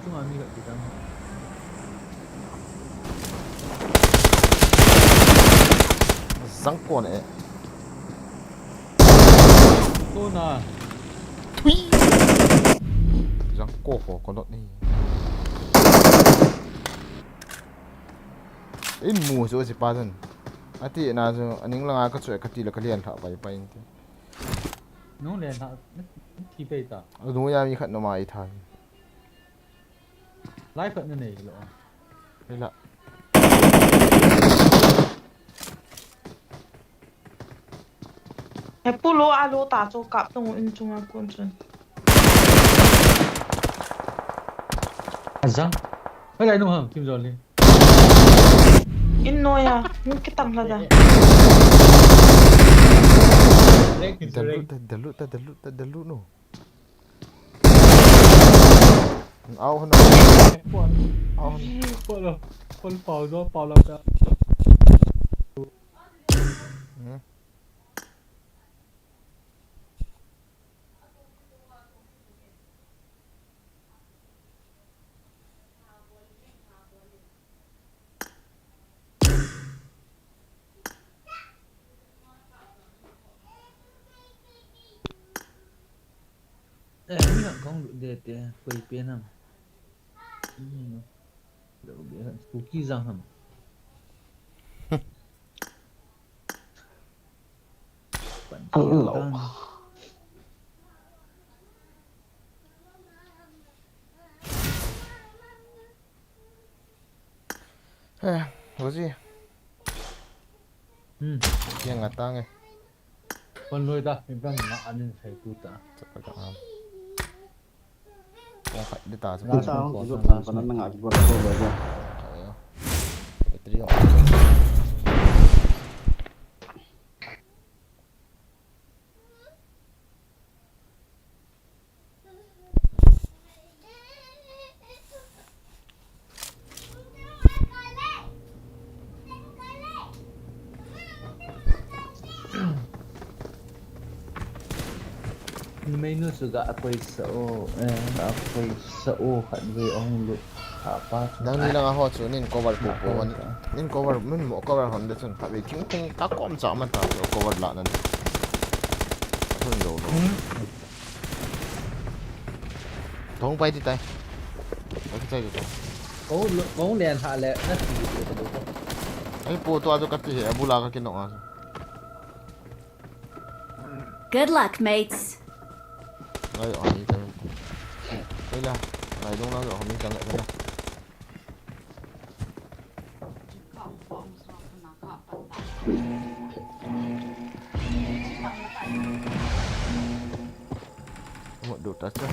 Chúng ta mi kat kita. răng con này Cô nè. răng cổ của con đột này in mù rồi gì ba thân anh chị nào rồi anh những lần cái chuyện cái gì là cái liền thạo vậy vậy Nó liền hả? Thì bây giờ. đúng rồi mình khẩn nó mà ít thôi Lái phận như này lộ. đây là Hãy bù lô alo tả cho cặp tông in chung à quân chân. Răng. Cái này đúng không? Kim rồi đi. In noi à, những cái tầng là gì? Dalut no ao hơn ao Con pháo do pháo làm cả. Mình hẳn con được để quay bên hầm. Đâu biết hẳn spooky răng hầm. Hello. có gì kia ngạt ta nghe Con nuôi ta, mình đang ngã nên phải tu ta. chắc phải cảm ơn không phải đi ta Ra Sao? có Ví dụ ta là con nó ngại vừa rồi rồi. Mấy nước juga ako'y sao hẳn về ông lục apa đang đi lang ako so nin cover po nin cover min mo cover honda chun habi king kung ta kom cha man ta cover la nan thun lo lo thong pai đi tay cái tay đó có liền hạ lệ nó chỉ được ai po to ajo kat he abula ka kin no Good luck, mates. ai on đi tay đây là này đúng là rồi mình chẳng lại thế nào một đủ tất chứ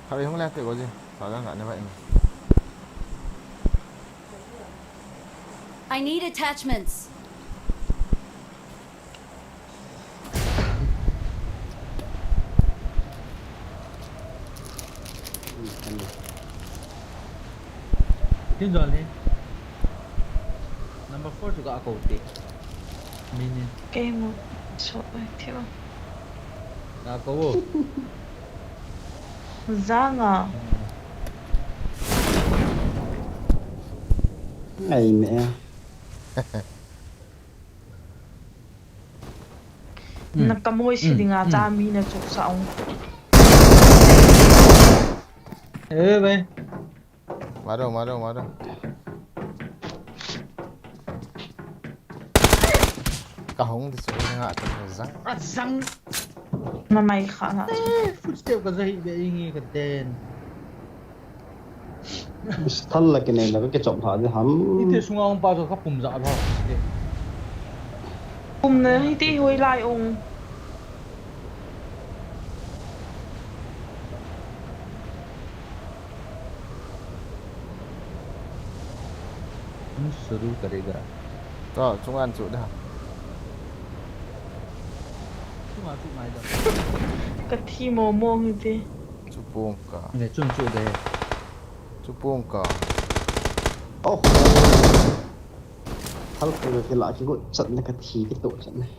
Harry không lên thì có gì phải ra ngại như vậy mà. I need attachments. Tin rồi đi. Number 4 juga ako uti. Mini. Game một số thiếu. Ako. Giang à. Này mẹ. Nakamoy si nga chami na chuk sa ông. Ê bay. Má đâu cả hông thì sẽ ngại cái răng Na may khả na. Footstep ka zahi be ingi ka den. Thân là cái này là cái trọng thọ thì hẳn. Ite sunga ông pa cho ka pum za ba. Pum na hindi huy lai ông. शुरू करेगा rồi chúng ăn chỗ nào Cái thi mồ mồ như thế. chú buông cả này chung chỗ đây chú buông cả Ô. Thật là cái lại cái gội trận này cái thí cái tổ trận này.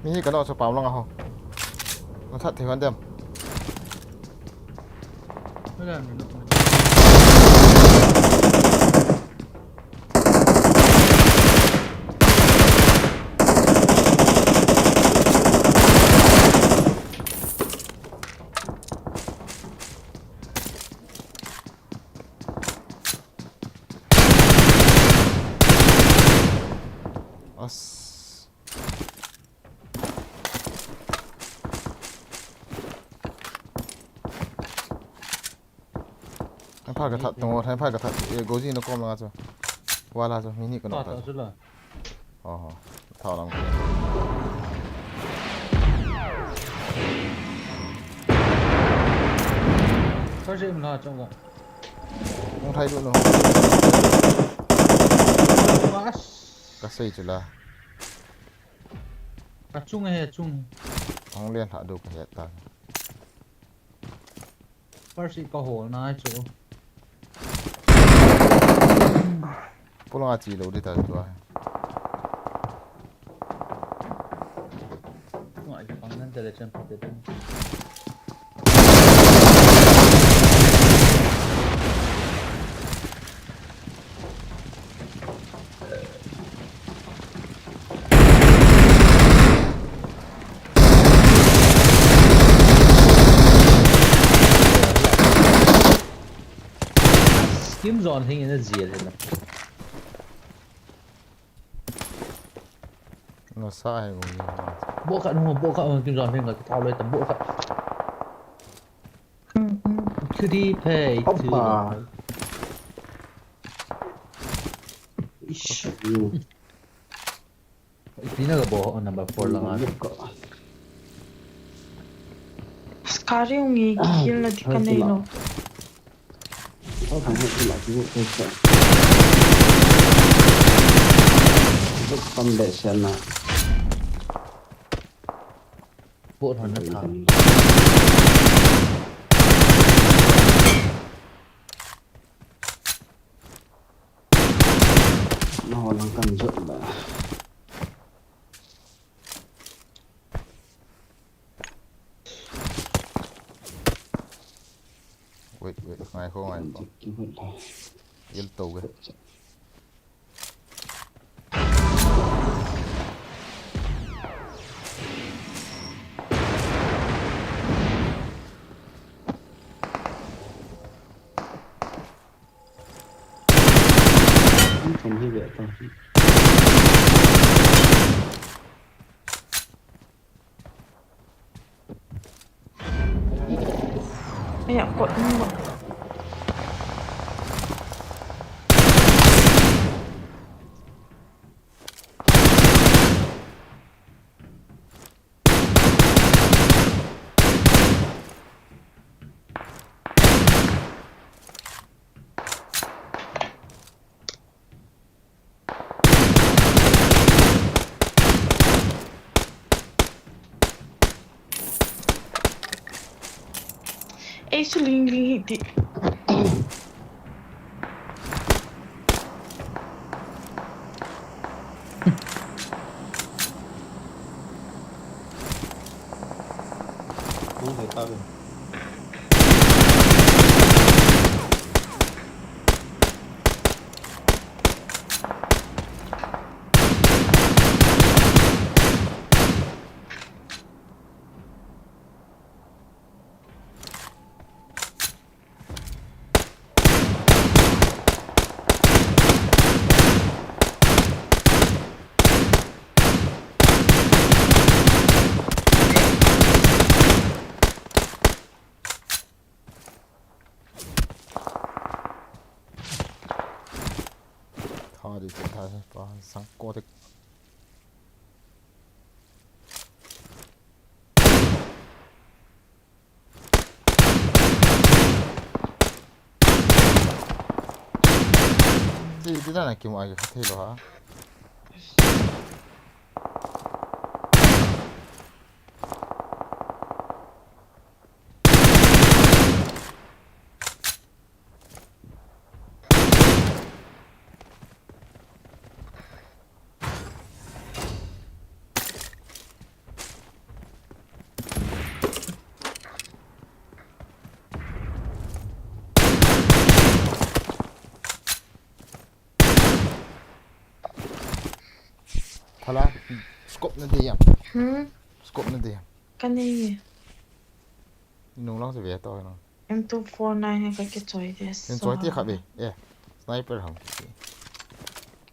mình hi cái đó cho bảo long à ho nó thật thì hơn dem ไม่ได้มัน as thay phải cái thật tông thay phải cái thật goji nó com là cho qua là cho mini cái ต่อ nó ต่อ thật สุดเลย thảo lòng เขาใช้มันน่าจังก่อน không thay luôn rồi ว้า cái xây chỉ là กระจุงไงจุง không liên hạ được hiện tại ฟาร์ซีก็โหน่าจู bố long chỉ lâu đi tới rồi หน่อยฟังนั่นแต่ละจังพอดี Kim zone thing in the zia thế nào nó sai rồi bộ khẩn kim zone thing là thao lên tầm bộ khẩn cứ đi pay thứ tí nữa là bộ number 4 là ngon Scary yung kill na di ka na ino. bộ thằng nó thằng nó đang cần dụng mà wait ngày không ngày không yên tù cái không như vậy thôi Kaya ko mo. Actually, di không phải tao được thôi thì thôi có sáng cô thì đi ra này kiếm ai cái thế rồi hả Thala scope na dia. Scope na dia. Kani Nung lang sa về to no. M249 hay cái choi des. Yung choi ti kha be. Sniper hang.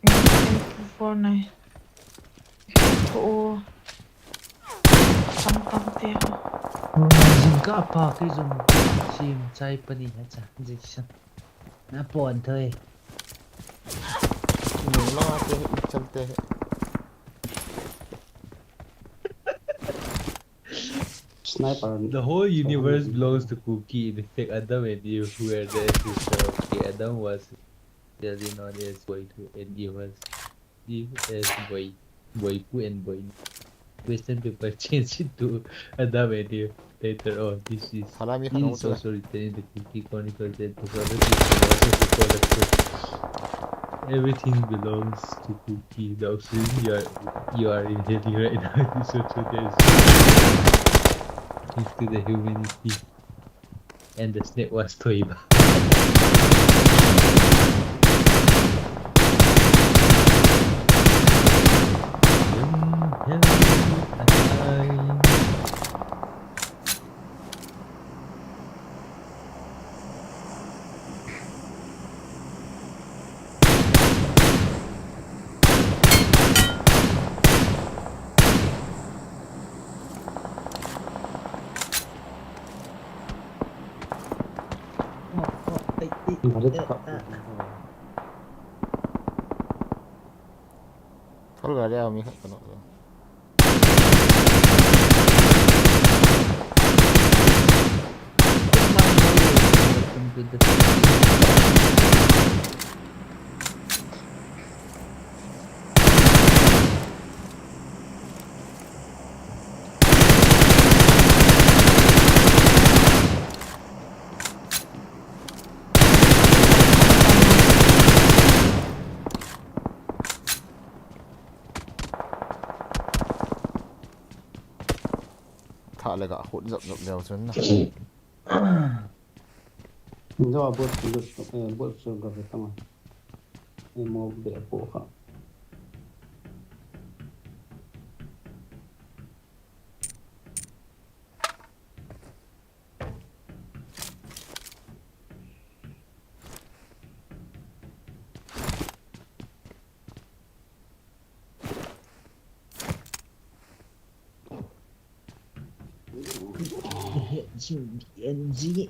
M249. Ồ. Tam te. Jing ka pa cái dùng chim chai pani ha cha injection na pon thôi Nung lang te chalte. Sniper. the whole universe belongs to Cookie. In fact, Adam and Eve were the ancestor. Okay, Adam was really known as boy two, and Eve was Eve as boy two and boy. Question paper changed it to Adam and Eve later on. This is also written in the Cookie Chronicles and everything belongs to Cookie. The oxygen you are inhaling right now is also theirs. Gift to the humanity. And the snake was Toiba. Thôi gà đeo mi khát nó. Thả lại cả hỗn rộng leo xuống nào. Do bot so ga tama. Mo be po ka. NG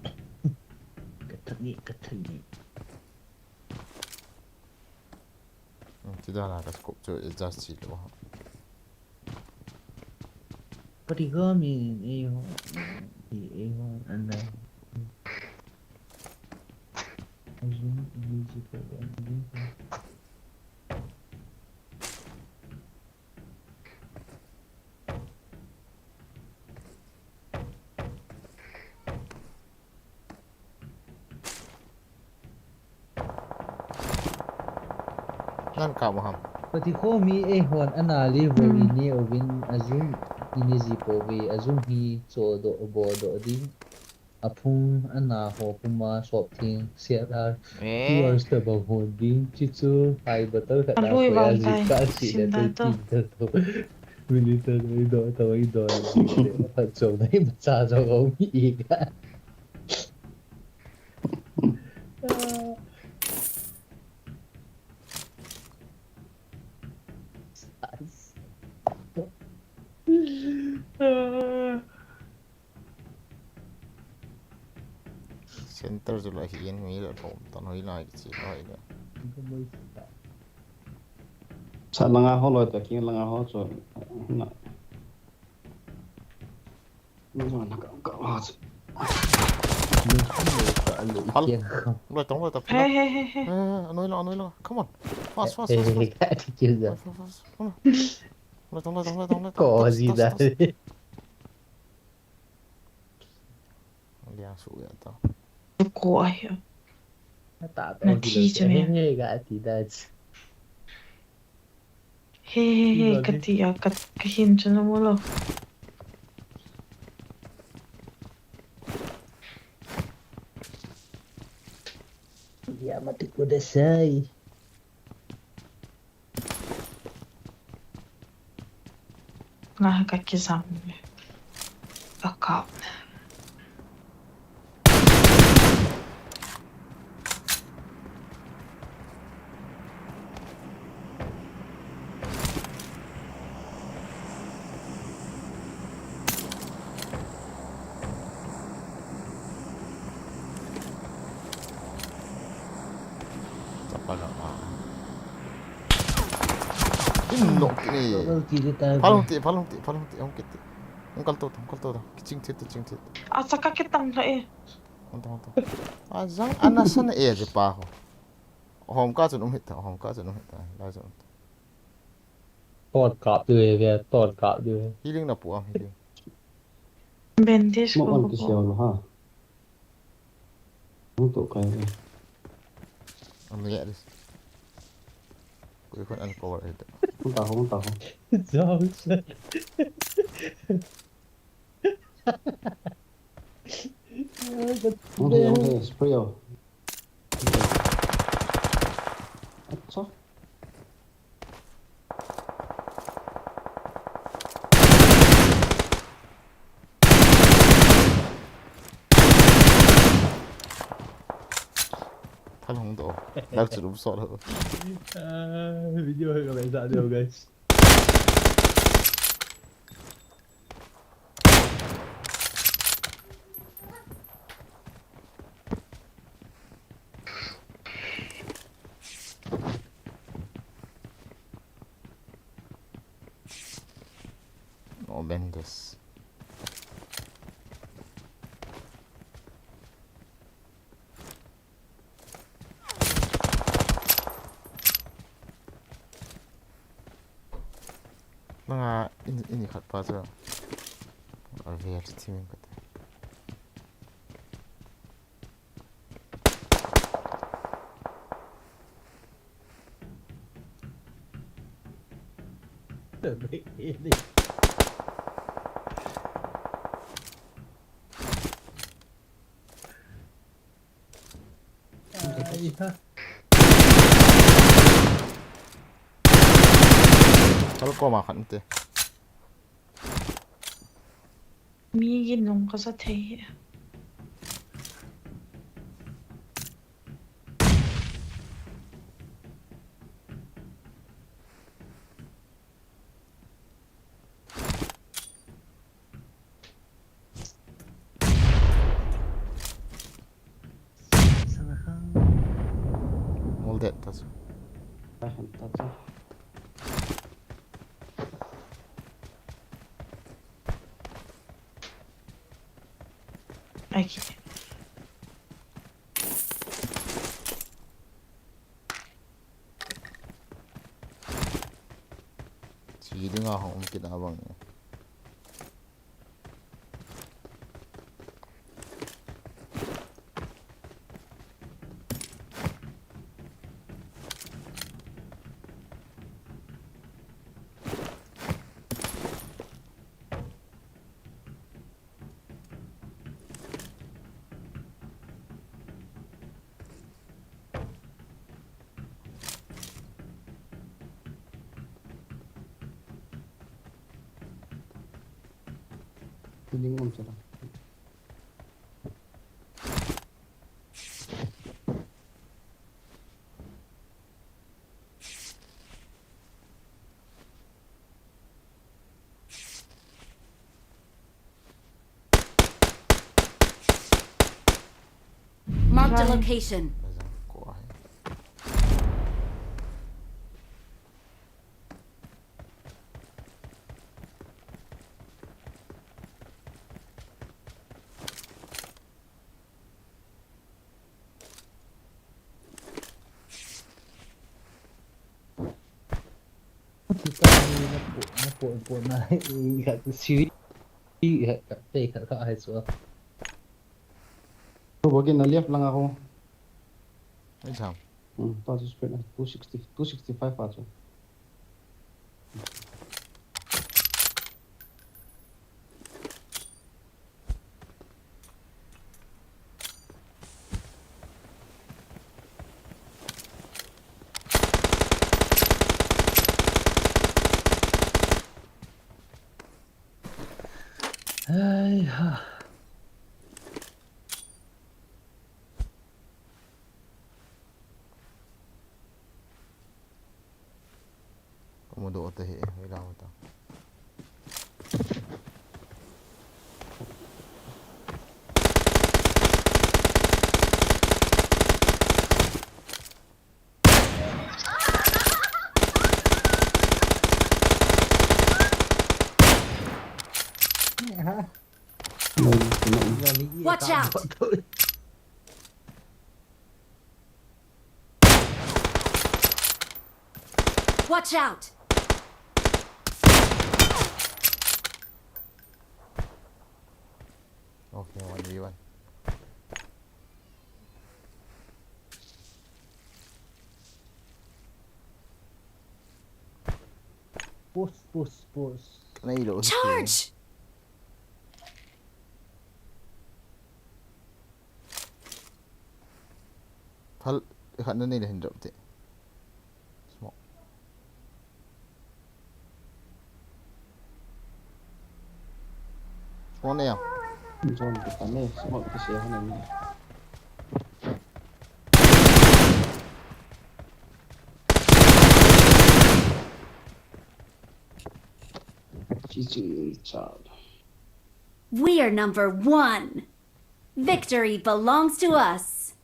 Katani. Chỉ ra là cái scope chơi ra chỉ đó. Có đi gom thì anh này. Nan ka mo ham. Pati ko mi hon anali ini ovin azum ini zipovi azum hi so do obodo ding apung ana ho puma shop thing siara towards the bahon ding chichu hai batal ka Alui ko vào ya tay, zika si xin da tay to militar do pa so nai macha so go mi ka Center rồi lại hiện mi là thủng tao nói lại chỉ nói nữa. Sa langa holo ta king langa ho so na. Nó nó ka ho. Rồi tống rồi tập. Hey. Nói lo. Come on. Fast. Rồi tống. Có gì đấy. Dia su ya tao. Ôi. Nó thi cho nên nghe gã thì đấy. Hey, cái hin cho nó mua lo. Ya mati kudasai. Nämä kaikki sammuja. Vakaut. Tapaga Inno ni. Palungti ongkitti. Ongkaltuuta. Kiching. Asa kakitang na eh. Onta. Azang anasan e je paho. Hom ka chun umhit. Lai chun. ตอดกราบด้วยเวียตอดกราบด้วย Healing na po healing. Bendis Mo ko on po. kisiyaw lo ha. Untuk kayo. Ano ya this? Kuy kon an power head. Kung taho. เจ้าใช่ Okay, spray oh. Atso. Palong do. Lag chun um so lo. video hơi các bạn sao được guys No Mendes. Mga ini kat pa sa. Alvear team kat. Kalau kau makan itu. Mi ginong ka sa tayo. Moldet tas. Tatso. Aquí. Sige nga akong kinabang niya. Piling om sila. Marked a location. Kuha. kita ni napuk naik kat siri kat ai so Bagi na left lang ako. Ay sam. Tatso spray na 265 atso. độ tới hệ với đâu tao hả Nên giờ nghĩ gì Watch tao out. bọn tôi Watch out! okay 1v1 push này độ Charge! hal khả năng này là hình rộng thế small small này à John cái tán này mọi cái xe này GG child. We are number 1. Victory belongs to us.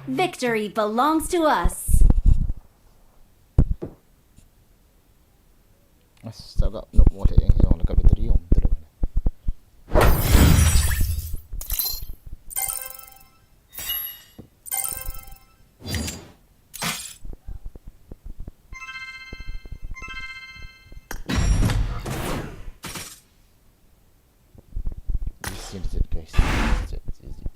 Victory belongs to us. sao gặp nộp một thể dòng là cái battery không từ đầu này this is it guys this is it.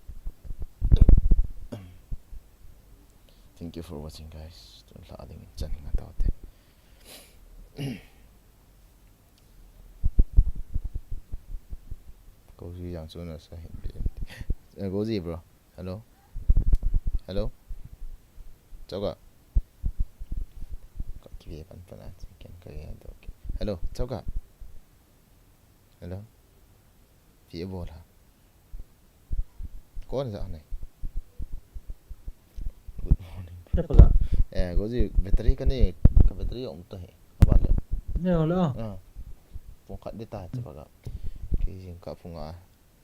Thank you for watching guys tuần lạ thì mình chân nga tao thế có gì dạng số là sao hiện biển có gì bro hello hello chào cả có cái gì bạn bạn ăn cái hello chào cả hello phía bộ là có gì dạng này good morning Siapa gak? có gì battery cái này cái battery ông tới các bạn Nyo lo. phong cách đi ta coba gak cái gì cả phong à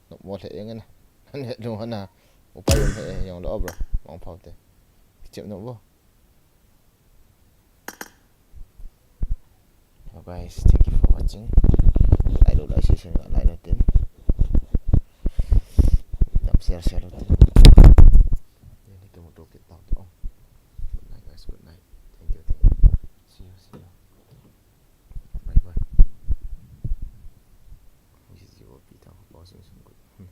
nó một thể cái này anh hệ luôn hả một bài hệ dùng đó bro mong phao thế chịu nó vô guys thank you for watching lại đồ lại share lại đầu tiên đậm share đầu tiên ini tu motor kita tu good night guys good night thank you see you bye bye this is your Peter bossing some good